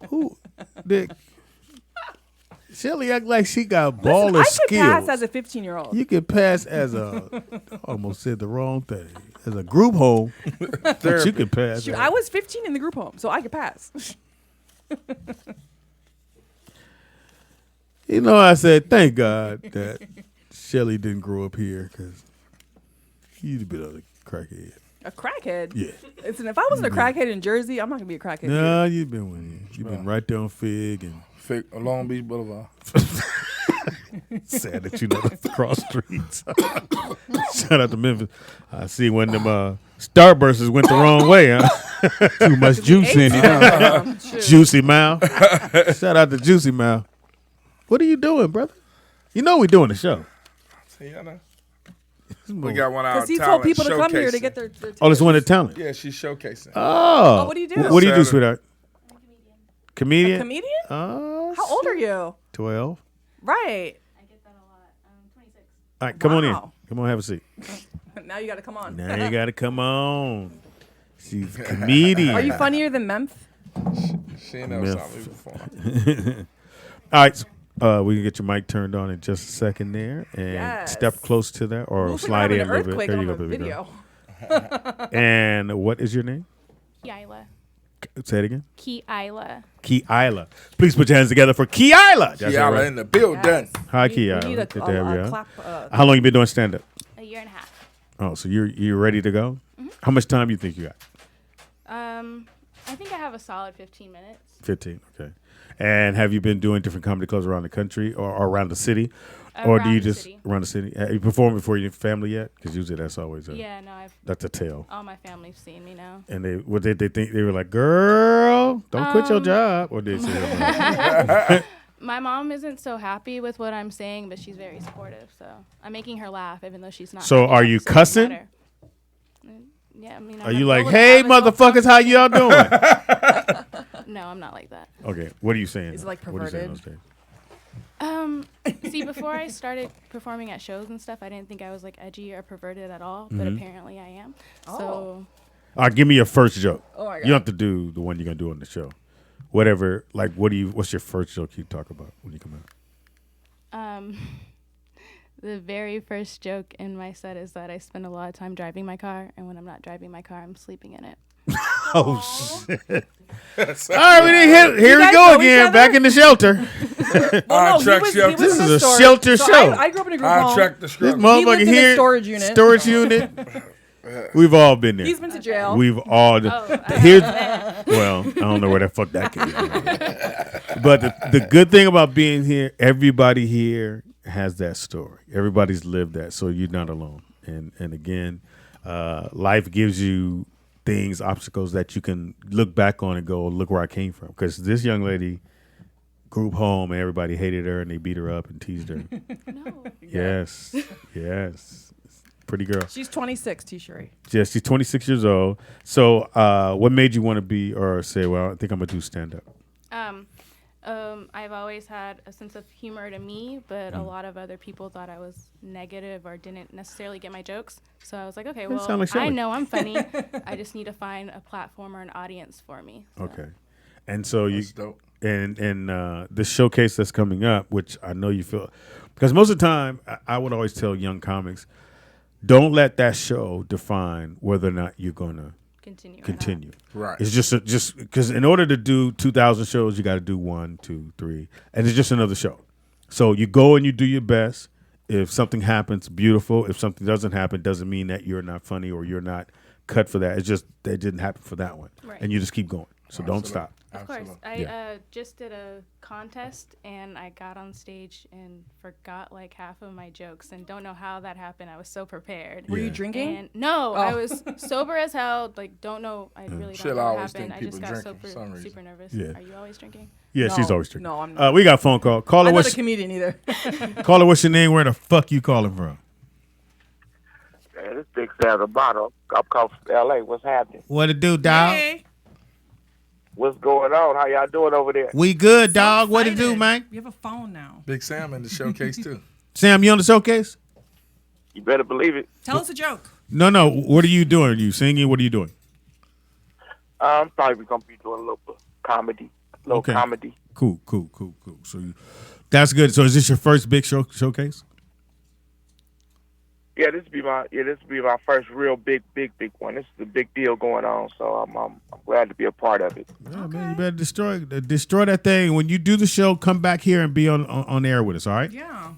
Who? Nick. Shelly act like she got Listen, baller I could skills. pass as a 15-year-old. You can pass as a. Almost said the wrong thing. As a group home, but you can pass. Shoot, as- I was 15 in the group home, so I could pass. You know, I said thank God that Shelly didn't grow up here because you'd have been a crackhead. A crackhead? Yeah. Listen, if I wasn't a crackhead in Jersey, I'm not gonna be a crackhead. No, here. you've been winning. You've been right there on Fig and Long Beach Boulevard. sad that you know the cross streets. Shout out to Memphis. I see when them Starbursts went the wrong way, huh? Too much juice in it. Shoot. Juicy Mouth. Shout out to Juicy Mouth. What are you doing, brother? You know we doing the show. See, I know. We got one out. Because he told people to come here to get their Oh, this one at talent. Yeah, she's showcasing. Oh. what do you do? What do you do, Saturday. sweetheart? Comedian. comedian? Oh. How old are you? 12. Right. I get that a lot. I'm 26. All right, come on in. Wow. Come on, have a seat. Now you got to come on. Now you got to come on. She's a comedian. Are you funnier than Memphis? She ain't never saw me before. All right. We can get your mic turned on in just a second there, and Yes. step close to that, or Looks like slide we're in having a an little bit. earthquake There you on go, the baby girl. video. And what is your name? Kiila. Say it again. Kiila. Kiila. Please put your hands together for Kiila. That's Y'all right. in the building. Yes. Hi, We Kiila. need Good to have you a out. clap. How long you been doing stand up? A year and a half. Oh, so you're ready to go? Mm-hmm. How much time you think you got? I think I have a solid 15 minutes. 15, okay. And have you been doing different comedy clubs around the country or around the city? Or do you just around the city? Have you performed before your family yet? Because usually that's always that's a tale. All my family's seen me now. And they think they were like, girl, don't quit your job, or did they? My mom isn't so happy with what I'm saying, but she's very supportive. So I'm making her laugh, even though she's not. So are you cussing? Yeah, I mean. Are you like, hey, motherfuckers, how y'all doing? No, I'm not like that. Okay, what are you saying? Is it like What are you saying perverted? on stage? See, before I started performing at shows and stuff, I didn't think I was like edgy or perverted at all, but apparently I am. Oh. So. All right, give me your first joke. Oh my God. You don't have to do the one you're gonna do on the show. Whatever, like, what's your first joke you talk about when you come out? The very first joke in my set is that I spend a lot of time driving my car, and when I'm not driving my car, I'm sleeping in it. Oh shit! All right, we didn't here we guys go know each again. other? Back in the shelter. Well, no, track he shelter. was This in is the a storage. shelter So show. I grew up in a group I home. track the This struggle. motherfucker lived in a here, storage unit. Storage unit. We've all been there. He's been to jail. We've all. Here's well, I don't know where the fuck that came from. But the good thing about being here, everybody here has that story. Everybody's lived that, so you're not alone. And again, life gives you things, obstacles that you can look back on and go, look where I came from. Because this young lady grew up home and everybody hated her and they beat her up and teased her. No. Yes. Pretty girl. She's 26, T-Sherry. Yeah, she's 26 years old. So what made you want to be or say, well, I think I'm going to do stand-up? I've always had a sense of humor to me, but a lot of other people thought I was negative or didn't necessarily get my jokes. So I was like, okay, well, sound like Shelley. I know I'm funny. I just need to find a platform or an audience for me. So. Okay. And so you That's dope. and the showcase that's coming up, which I know you feel, because most of the time I would always tell young comics, don't let that show define whether or not you're going to continue. Right. It's just because in order to do 2,000 shows, you got to do 1, 2, 3, and it's just another show. So you go and you do your best. If something happens, beautiful. If something doesn't happen, doesn't mean that you're not funny or you're not cut for that. It's just that didn't happen for that one, Right. and you just keep going. So don't stop. Of course. Absolutely. I just did a contest, and I got on stage and forgot like half of my jokes and don't know how that happened. I was so prepared. Were you drinking? And no, Oh. I was sober as hell. Like, don't know. I really Shit, don't know I what always happened. think I just people got drinking for some reason. super nervous. Yeah. Are you always drinking? Yeah, No. she's always drinking. No, I'm not. We got a phone call. Caller, I'm not a what's comedian either. caller? What's your name? Where the fuck you calling from? Man, this Big Sam Amato. I'm calling from L.A. What's happening? What it do, dog? Hey. What's going on? How y'all doing over there? We good, So dog. What it do, excited. man? We have a phone now. Big Sam in the showcase too. Sam, you on the showcase? You better believe it. Tell us a joke. No. What are you doing? Are you singing? What are you doing? I'm probably gonna be doing a little comedy. Okay. Comedy. Cool. So that's good. So is this your first big showcase? Yeah, this will be my first real big one. This is a big deal going on, so I'm glad to be a part of it. Yeah, man, you better destroy that thing. When you do the show, come back here and be on air with us. All right? Yeah.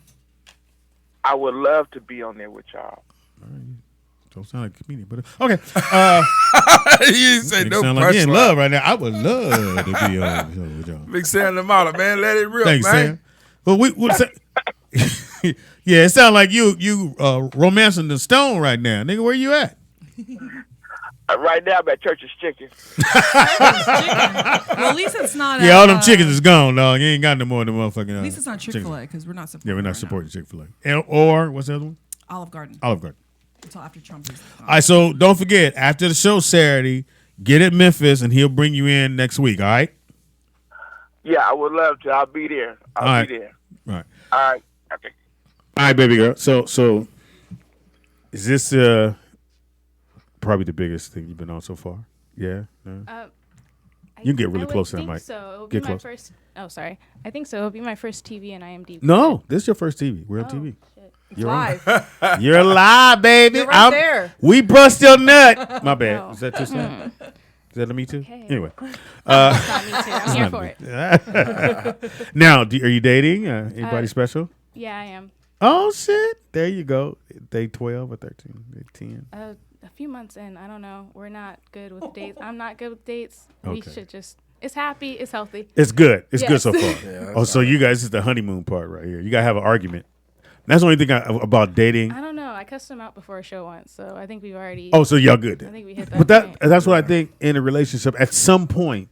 I would love to be on there with y'all. Don't sound like a comedian, but okay. You say You no sound like you're in punchline. love right now. I would love to be on the show with y'all. Big Sam the model, man. Let it rip, Thanks, man. Sam. Well, yeah, it sounds like you romancing the stone right now, nigga. Where you at? Right now, I'm at Church's Chicken. Well, at least it's not. Yeah, all them chickens is gone, dog. You ain't got no more of them motherfucking. At least it's not Chick-fil-A because we're not supporting. Yeah, we're not right supporting Chick-fil-A. Or what's the other one? now. Olive Garden Olive Garden. until after Trump is. All right, so don't forget, after the show Saturday, get at Memphis, and he'll bring you in next week, all right? Yeah, I would love to. I'll be there. I'll be there. All right. All right. Okay. All right, baby girl. So is this probably the biggest thing you've been on so far? Yeah? No? You can get really close to that mic. So it'll Get be my close. first. Oh, sorry. I think so. It'll be my first TV and IMDb. No, this is your first TV. We're on Oh, TV. shit. You're on. Live. You're live, baby. You're right there. We bust your nut. My bad. No. Is that too sad? Is that a me too? Okay. Anyway. It's not me too. I'm here for it. Now, are you dating? Anybody special? Yeah, I am. Oh shit! There you go. Day 12 or 13, day 10. A few months in, I don't know. We're not good with dates. I'm not good with dates. We Okay. should just. It's happy. It's healthy. It's good. It's good Yes. so far. Oh, so you guys is the honeymoon part right here. You gotta have an argument. That's the only thing about dating. I don't know. I cussed him out before a show once, so I think we've already. Oh, so y'all good. I think we hit that. But point. that's what I think in a relationship. At some point,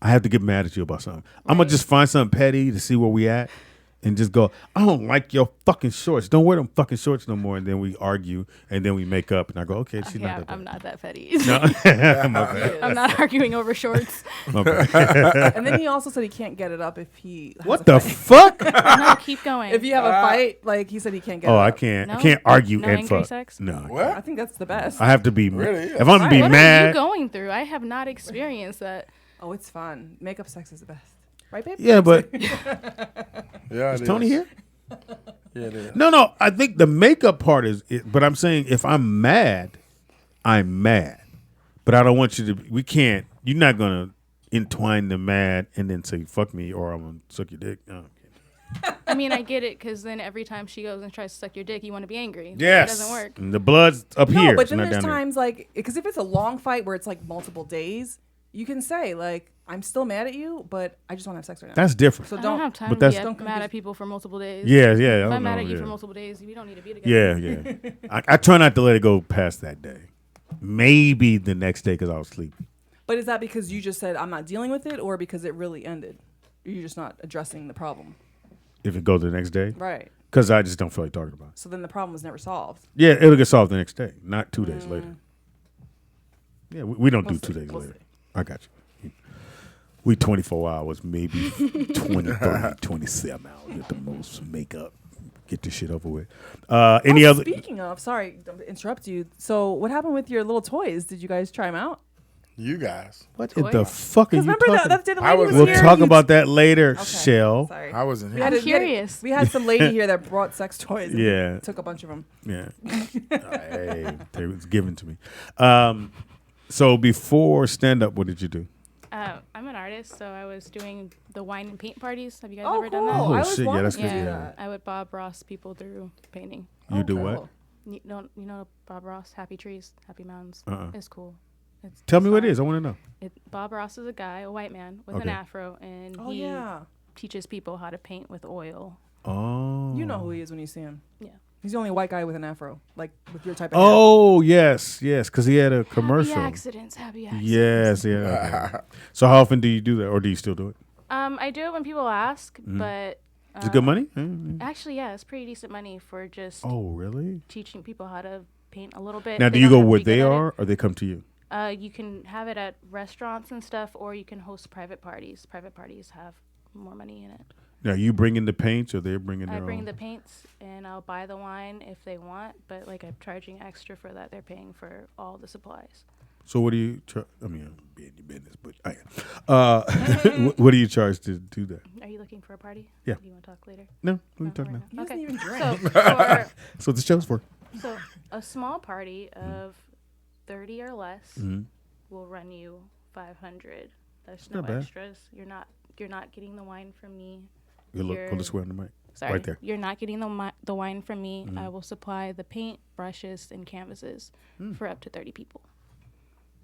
I have to get mad at you about something. I'm gonna just find something petty to see where we at, and just go, I don't like your fucking shorts. Don't wear them fucking shorts no more. And then we argue, and then we make up, and I go, okay, she's not that bad. I'm not that petty. No. My bad. I'm not arguing over shorts. My bad. And then he also said he can't get it up if he. Has What a the fight. fuck? No, keep going. If you have a fight, like he said, he can't get. Oh, it I up. can't. I No? can't argue No and angry fuck. sex? No. I What? think that's the best. I have to be. Really is. If I'm gonna be what are you mad. going through? I have not experienced that. Oh, it's fun. Makeup sex is the best, right, babe? Yeah, but Yeah, is Tony here? Yeah, it is. No. I think the makeup part is. But I'm saying if I'm mad, I'm mad. But I don't want you to. We can't. You're not gonna entwine the mad and then say fuck me or I'm gonna suck your dick. No. I mean, I get it, because then every time she goes and tries to suck your dick, you want to be angry. Yes. It doesn't work. And the blood's up No, here. but it's then not there's down there. times like because if it's a long fight where it's like multiple days, you can say like I'm still mad at you, but I just want to have sex right now. That's different. So I don't have time but to that's- be Don't mad confuse- at people for multiple days. Yeah. I If don't I'm mad know, at you yeah. for multiple days, we don't need to be together. Yeah. I try not to let it go past that day. Maybe the next day because I was sleeping. But is that because you just said I'm not dealing with it, or because it really ended? You're just not addressing the problem, If it goes the next day, right? because I just don't feel like talking about it. So then the problem was never solved. Yeah, it'll get solved the next day, not 2 days later. Yeah, we don't We'll do 2 see, days we'll later. see. I got you. We 24 hours, maybe 20, 30, 27 hours at the most. Make up, get this shit over with. Any other? Speaking of, sorry to interrupt you. So what happened with your little toys? Did you guys try them out? You guys. What in the fuck are Because you remember talking? that the I lady was- was We'll here. talk you- about that later, Okay, Shell. Sorry. I wasn't We here. had I'm a- we had- curious. We had some lady here that brought sex toys. And Yeah. we took a bunch of them. Yeah. Hey, they was given to me. So before stand up, what did you do? I'm an artist, so I was doing the wine and paint parties. Have you guys Oh, ever cool. done that? Oh, I always shit, yeah, wanted that's to good, do yeah. that. I would Bob Ross people through painting. You Oh, do cool. what? You know Bob Ross, Happy Trees, Happy Mountains. Uh-uh. It's cool. It's Tell me what it fun. is. I want to know. Bob Ross is a guy, a white man with Okay. an afro, and Oh he yeah. teaches people how to paint with oil. Oh. You know who he is when you see him. Yeah. He's the only white guy with an afro, like with your type of hair. Oh yes, because he had a commercial. Happy accidents. Yes, yeah. Okay. So how often do you do that, or do you still do it? I do it when people ask, Mm-hmm. but Is it good money? Mm-hmm. actually, yeah, it's pretty decent money for just Oh really? teaching people how to paint a little bit. Now, if do they you don't go have to where be they good at are, or they come to you? it. You can have it at restaurants and stuff, or you can host private parties. Private parties have more money in it. Now, you bring in the paints, or they're bringing their I bring own? the paints, and I'll buy the wine if they want, but like I'm charging extra for that. They're paying for all the supplies. So what do you? I mean, I'm being your business, but I am. What do you charge to do that? Are you looking for a party? Yeah. Do you want to talk later? No, we No, can talk right now. He doesn't Okay. even drink. So, for, So the show's for. so a small party of 30 or less Mm-hmm. will run you 500. That's Not no bad. extras. You're not getting the wine from me. You look. You're- Hold the square on the mic. Sorry, Right there. You're not getting the wine from me. Mm-hmm. I will supply the paint, brushes, and canvases Mm. for up to 30 people.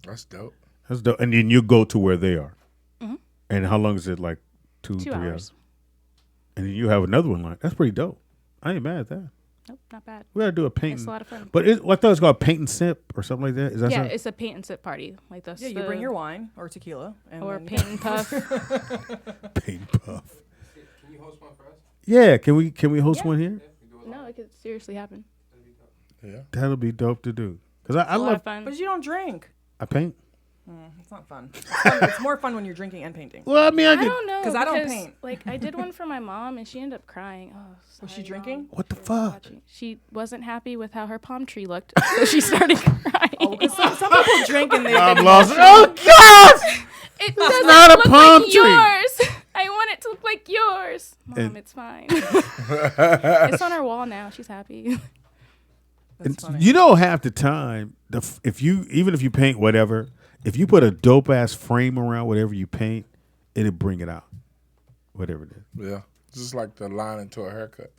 That's dope. That's dope. And then you go to where they are. Mhm. And how long is it? Like 2, 2 3 hours. hours. And then you have another one. Like that's pretty dope. I ain't mad at that. Nope, not bad. We gotta do a paint. It's a lot of fun. But I thought it was called paint and sip or something like that. Is that Yeah, something? it's a paint and sip party. Like that's Yeah, you bring your wine or tequila, and or then- paint and puff. Paint puff. Can you host one for us? Yeah, can we host one here? No, it could seriously happen. Yeah. That'll be dope to do. Cause I A lot love of fun. But you don't drink. I paint. It's not fun. It's more fun when you're drinking and painting. Well, I mean, I don't know 'Cause I don't because, paint. Like I did one for my mom and she ended up crying. Oh, Was she sorry, drinking? Mom. What the She was fuck? watching. She wasn't happy with how her palm tree looked, so she started crying. Oh, because some people drink and they. I'm lost. Oh God! It doesn't not a look palm like tree. yours. I want it to look like yours. Mom, And- it's fine. It's on our wall now. She's happy. That's funny. You know, half the time, even if you paint whatever, if you put a dope ass frame around whatever you paint, it'll bring it out, whatever it is. Yeah. Just like the line into a haircut.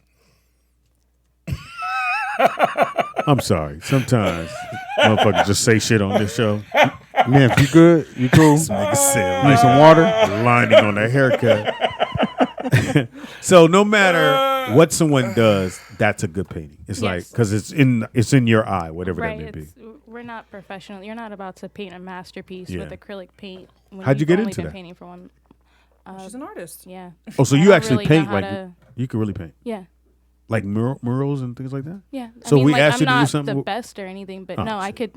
I'm sorry. Sometimes motherfuckers just say shit on this show. Man, if you good, you cool. This nigga said Need some water? lining on the haircut. So no matter what someone does, that's a good painting. It's like Yes. because it's in your eye, whatever Right. that may be. We're not professional. You're not about to paint a masterpiece Yeah. with acrylic paint. When How'd you you've get only into been that? Painting for one. She's an artist. Yeah. Oh, so I you don't actually really paint know how like to- you can really paint Yeah. like murals and things like that. Yeah. So I mean, we like, asked I'm you to do not something the with- best or anything, but Oh, no, shit.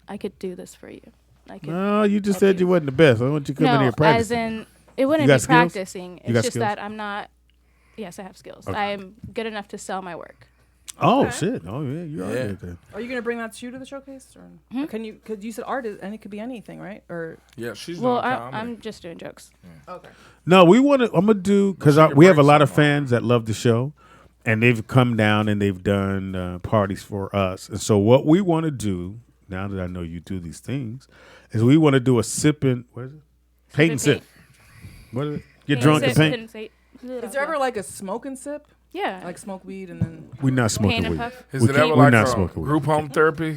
I could do this for you. I could. No, you just help said you wasn't the best. I want you to come in No, here and practice. as in it wouldn't got be skills? practicing. It's got just skills? that I'm not. Yes, I have skills. Okay. I'm good enough to sell my work. Oh Okay. shit! Oh yeah, you're Yeah. right there. Are you gonna bring that to the showcase, or can you? Because you said art is, and it could be anything, right? Or Yeah, she's Well, doing comedy. I'm just doing jokes. okay. No, we want to. I'm gonna do because she can we have a bring lot of someone. fans that love the show, and they've come down and they've done parties for us. And so what we want to do now that I know you do these things is we want to do a sipping. What is it? Paint and sip. What is it? Get drunk and paint. Is there ever like a smoke and sip, Yeah. like smoke weed and then? We're not paint smoking and weed. puff? Is we it can't- ever we're like not a smoking weed. group home therapy?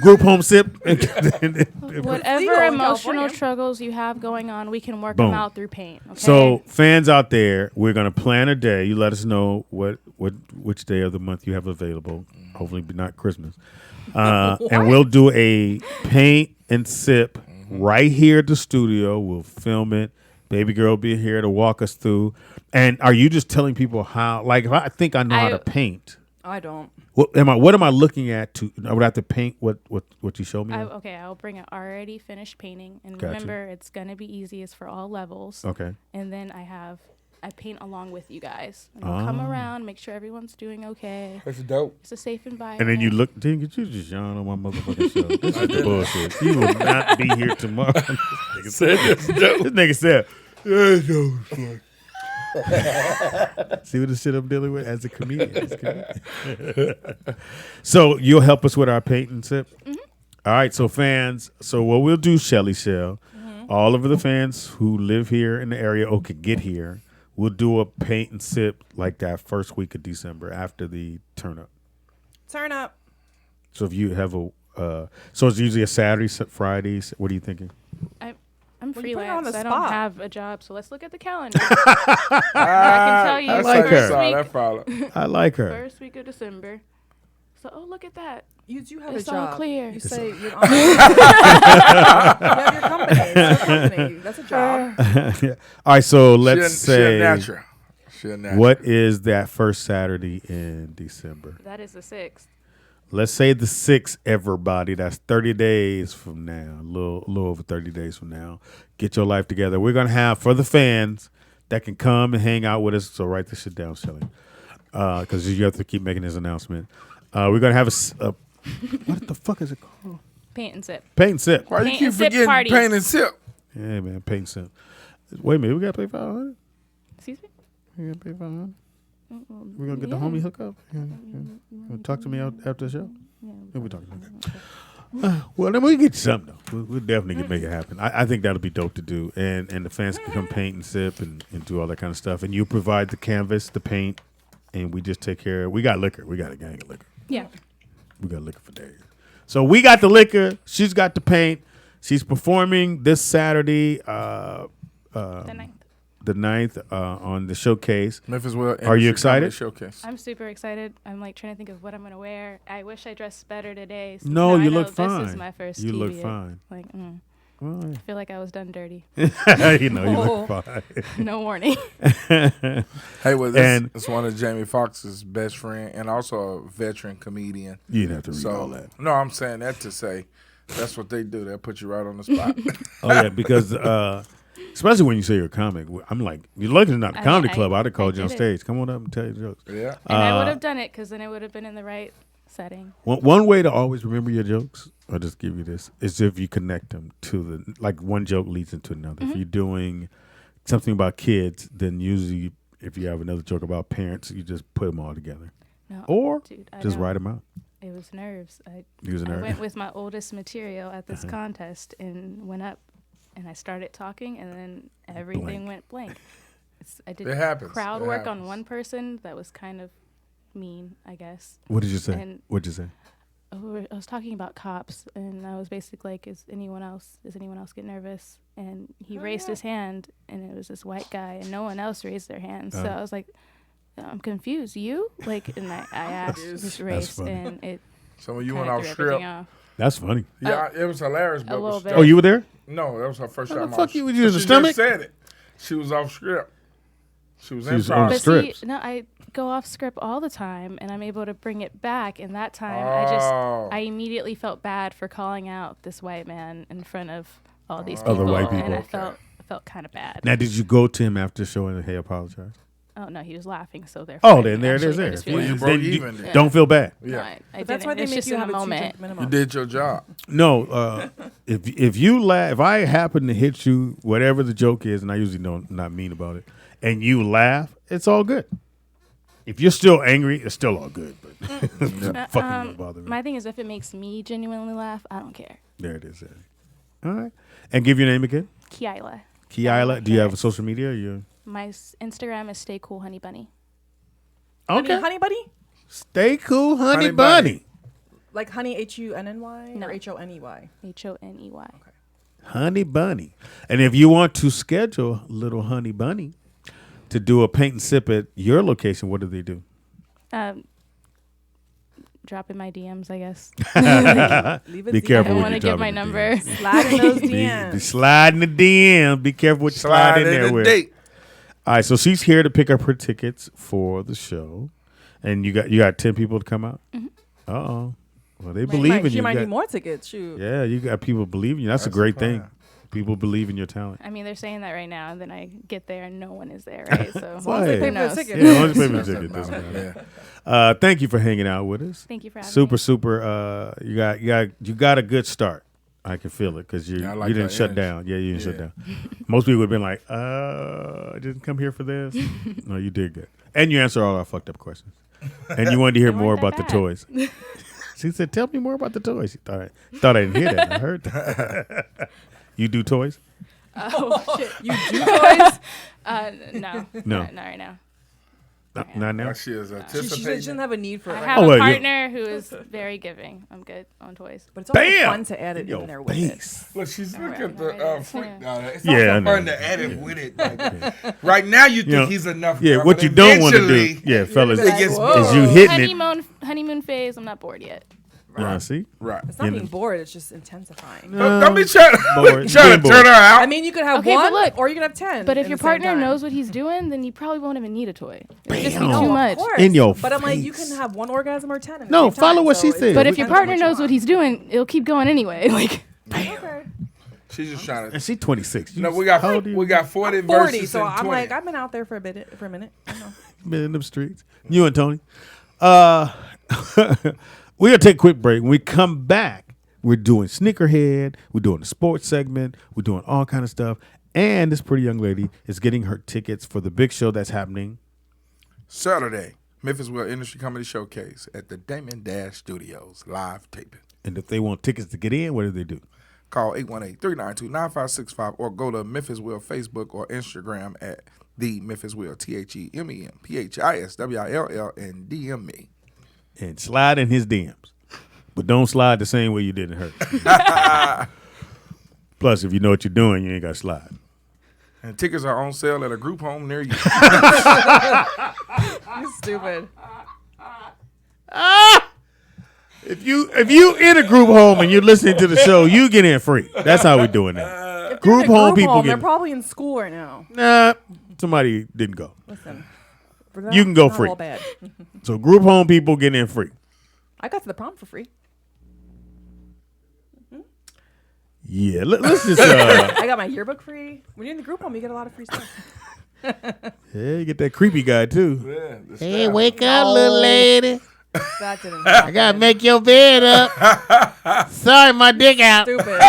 Group home sip. Whatever legal in emotional California. struggles you have going on, we can work Boom. them out through paint. Okay? So fans out there, we're gonna plan a day. You let us know which day of the month you have available. Hopefully, not Christmas. And we'll do a paint and sip right here at the studio. We'll film it. Baby girl will be here to walk us through. And are you just telling people how? Like, if I think I know how to paint. I don't. What am I looking at? I would have to paint what you showed me. I'll bring an already finished painting, and Gotcha. remember, it's gonna be easiest for all levels. Okay. And then I paint along with you guys. And I'll come Oh. around, make sure everyone's doing okay. That's dope. It's a safe environment. And then you look, dang, could you just yawn on my motherfucking show? This is bullshit. You will not be here tomorrow. This nigga said, "Yeah, no, fuck." See what the shit I'm dealing with as a comedian. So you'll help us with our paint and sip? All right, so fans, so what we'll do, Shelly Shell, all of the fans who live here in the area or could get here, we'll do a paint and sip like that first week of December after the turn up. Turn up. So if you have so it's usually a Saturday, Friday. What are you thinking? I'm Well, you put her on freelance. the I don't spot. have a job, so let's look at the calendar. I can tell you That's like how her. you saw that first problem. I like her. first week of December. So, oh, look at that. You do have It's a all job. clear. You say you're on. You have your company. It's your company. That's a job. All right, so let's She say a natural. She a natural. what is that first Saturday in December? That is the 6th. Let's say the 6th, everybody. That's 30 days from now, a little over 30 days from now. Get your life together. We're going to have, for the fans that can come and hang out with us, so write this shit down, Shelly, because you have to keep making this announcement. We're going to have a what the fuck is it called? Paint and sip. Paint and sip. Why you Paint keep and sip forgetting party. paint and sip? Yeah, man, paint and sip. Wait a minute, we got to pay $500? Excuse me? We got to pay $500? We're going to get the homie hookup? Yeah. Talk to me after the show? We'll be talking about that. Well, then we get you something, though. We'll definitely make it happen. I think that'll be dope to do. And the fans can come paint and sip and do all that kind of stuff. And you provide the canvas, the paint, and we just take care of. We got liquor. We got a gang of liquor. Yeah. We got liquor for days. So we got the liquor. She's got the paint. She's performing this Saturday, The 9th. the 9th, on the showcase. Memphis Well. Are you Industry excited? Comedy Showcase. I'm super excited. I'm like trying to think of what I'm gonna wear. I wish I dressed better today. since No, now I you know look fine. This is my first You look TV. fine. Like, Well, I feel like I was done dirty. you know, you look fine. No warning. Hey, well, And- this is one of Jamie Foxx's best friend and also a veteran comedian. You didn't have to read all So, that. no, I'm saying that to say that's what they do. They put you right on the spot. Oh yeah, because especially when you say you're a comic, I'm like, you're lucky it's not a I- comedy I- club. I'd have called I you on did it. stage. Come on up and tell your jokes. Yeah. And I would have done it because then it would have been in the right setting. One way to always remember your jokes, I'll just give you this, is if you connect them to the, like one joke leads into another. If you're doing something about kids, then usually if you have another joke about parents, you just put them all together. No, Or dude, I just don't. write them out. It was nerves. I Use a nerd. went with my oldest material at this contest and went up and I started talking and then everything Blank. went blank. I did It happens. crowd It work happens. on one person that was kind of mean, I guess. What did you say? And What'd you say? I was talking about cops, and I was basically like, does anyone else get nervous? And he raised his hand, and it was this white guy, and no one else raised their hand. So I was like, I'm confused. You? Like, and I asked his race, funny. and it So when you kinda went off threw script, everything off. That's funny. yeah, it was hilarious. But A little was bit. Oh, you were there? No, that was her first How time. the fuck off. you was you in the She stomach? just said it. She was off script. She was She was improv. on But strips. see, no, I go off script all the time, and I'm able to bring it back. And that time, Oh. I immediately felt bad for calling out this white man in front of all these Other people, white and people. I felt kind of bad. Now, did you go to him after showing, hey, apologize? Oh no, he was laughing, so therefore. Oh, then there it is. actually hurt There. his Well, you feelings. broke Then even you then. don't feel bad. No, Yeah. I But that's didn't. why they It's make just you in have the a moment. two-drink You minimum. did your job. No, if you laugh, if I happen to hit you, whatever the joke is, and I usually don't not mean about it, and you laugh, it's all good. If you're still angry, it's still all good. But fucking don't bother me. My thing is, if it makes me genuinely laugh, I don't care. There it is. There. All right, and give your name again. Kiila. Kiila. Do you have a Harris. social media? Or you My Instagram is Stay Cool Honey Bunny. Honey Bunny? Stay cool, honey, Honey bunny. bunny. Like honey, H-U-N-N-Y No. or H-O-N-E-Y? HONEY. Honey bunny. And if you want to schedule little honey bunny to do a paint and sip at your location, what do they do? Drop in my DMs, I guess. Leave it Be DM. careful I when want you to give drop my in the number. Slide in those Be DMs. sliding the DM. Be careful what you slide in there the with. date. All right, so she's here to pick up her tickets for the show, and you got 10 people to come out. Uh-oh. Well, they believe in you. She You might got- need more tickets. Shoot. Yeah, you got people believing you. That's a That's great the thing. plan. People believe in your talent. I mean, they're saying that right now, and then I get there and no one is there, right? So As long as they Why? pay who for the knows? ticket. Yeah, as long as you pay for the ticket, doesn't Yeah. matter. Thank you for hanging out with us. Thank you for having Super, me. super. You got a good start. I can feel it because Yeah, I like you didn't that shut energy. down. Yeah, you didn't shut Yeah. down. Most people would have been like, I didn't come here for this. No, you did good. And you answered all our fucked up questions. And you wanted to hear They more weren't that about the bad. toys. She said, tell me more about the toys. She thought I didn't hear that. I heard that. You do toys? Oh, shit. You do toys? No. No. Not right now. Not now? Now she is She anticipating. doesn't have a need for it. I right have Oh, a well, you- partner who is very giving. I'm good on toys. But it's also Bam! fun to add it Your in there with it. face. Look, she's looking at right, the right, freak. yeah. It's Yeah, I also know. fun to add it with it. Like, right now, you think know, he's enough. Yeah, girl, what but you don't want to do, eventually- yeah, fellas, It gets is whoa. you hitting it. Honeymoon phase. I'm not bored yet. Yeah, see? Right. It's not You being know. bored. It's just intensifying. Don't be trying Bored. to Being bored. turn her out. I mean, you could have Okay, one, but look, or you could have 10. But if in your the same partner time. knows what he's doing, then you probably won't even need a toy. It'll just be Bam. too No, much. of course. In your But I'm like, you can face. have one orgasm or 10. At the No, same follow time, what so she it said. But We if your depends on partner what knows you what he's doing, it'll keep going anyway. Like, want. Okay. She's just trying to. And she 26. No, we How got old are you? we got 40 I'm 40, verses so and I'm 20. like, I've been out there for a minute. I know. Been in them streets. You and Tony. We're going to take a quick break. When we come back, we're doing Sneakerhead. We're doing the sports segment. We're doing all kind of stuff. And this pretty young lady is getting her tickets for the big show that's happening. Saturday, Memphis Will Industry Comedy Showcase at the Damon Dash Studios, live taping. And if they want tickets to get in, what do they do? Call 818-392-9565 or go to Memphis Will Facebook or Instagram at the Memphis Will, TheMemphisWill, and DM me. And slide in his DMs. But don't slide the same way you did in her. Plus, if you know what you're doing, you ain't got to slide. And tickets are on sale at a group home near you. You're stupid. If you in a group home and you're listening to the show, you get in free. That's how we're doing that. Group home people They're get. probably in school right now. Nah, somebody didn't go. Listen. You can go not free. all bad. So group home people get in free. I got to the prom for free. Yeah, let's just. I got my yearbook free. When you're in the group home, you get a lot of free stuff. Yeah, you get that creepy guy too. Yeah, the Hey, staff. wake up, little lady. That didn't I gotta make your bed up. Sorry, my dick out. stupid.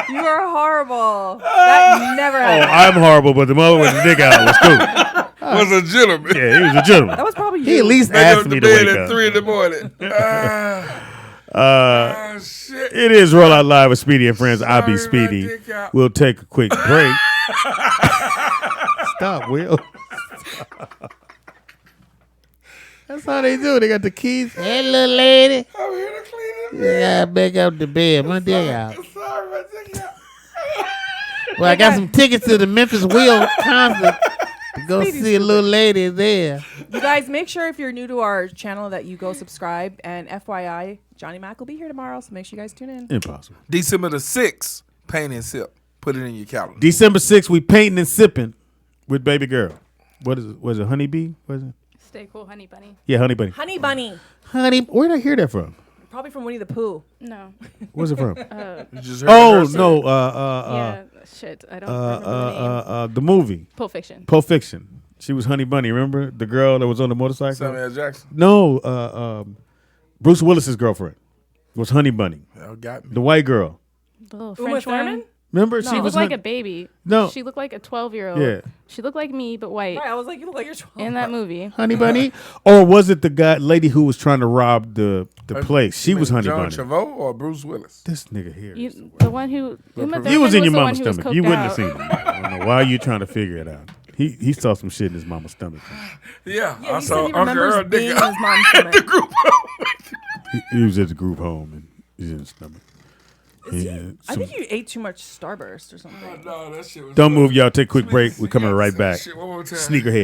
You are horrible. That never Oh, happened. I'm horrible, but the mother with the dick out was cool. Was a gentleman. Yeah, he was a gentleman. That was probably you. He at least They go asked to me to bed wake at up. 3 in the morning. Shit. It is Roll Out Live with Speedy and Friends. I'll be Sorry, my Speedy. dick out. We'll take a quick break. Stop, Will. That's how they do. They got the keys. Hey, little lady. I'm here to clean it. Yeah, back up the bed. My dick out. Sorry, my dick out. Well, I got some tickets to the Memphis Will concert to go see a little lady there. You guys, make sure if you're new to our channel that you go subscribe. And FYI, Johnny Mac will be here tomorrow, so make sure you guys tune in. Impossible. December the 6th, paint and sip. Put it in your calendar. December 6th, we painting and sipping with baby girl. What is it? Was it Honeybee? What is it? Stay cool, honey bunny. Yeah, Honey Bunny. Honey Bunny, Honey, where did I hear that from? probably from Winnie the Pooh. No. Where's it from? You just heard Oh her say no, it. Yeah, shit. I don't remember the name. the movie Pulp Fiction. Pulp Fiction. She was Honey Bunny. Remember the girl that was on the motorcycle? Samuel L. Jackson. No, Bruce Willis's girlfriend was Honey Bunny. Y'all got me. The white girl. The little Uma French Thurman? one. Remember She she was looked like Hun- a baby. No. She looked like a 12-year-old. Yeah. She looked like me, but white. Right, I was like, you look like you're 12. In that movie. Honey Bunny, or was it the lady who was trying to rob the place? She You was mean Honey John Bunny. Chavot or Bruce Willis? This nigga here. The one who... Uma You was Thurman in your the one mama's who was stomach. You coked wouldn't have out. seen it. I don't know why you trying to figure it out. He saw some shit in his mama's stomach. Yeah, Yeah, I he saw said he Uncle remembers Earl being in Dick his mom's stomach. the group. He was at the group home and he's in his stomach. Yeah, I think you ate too much Starburst or something. No, that shit was don't move, y'all. Take a quick break. We're coming right back. Shit, one more time. Sneakerhead.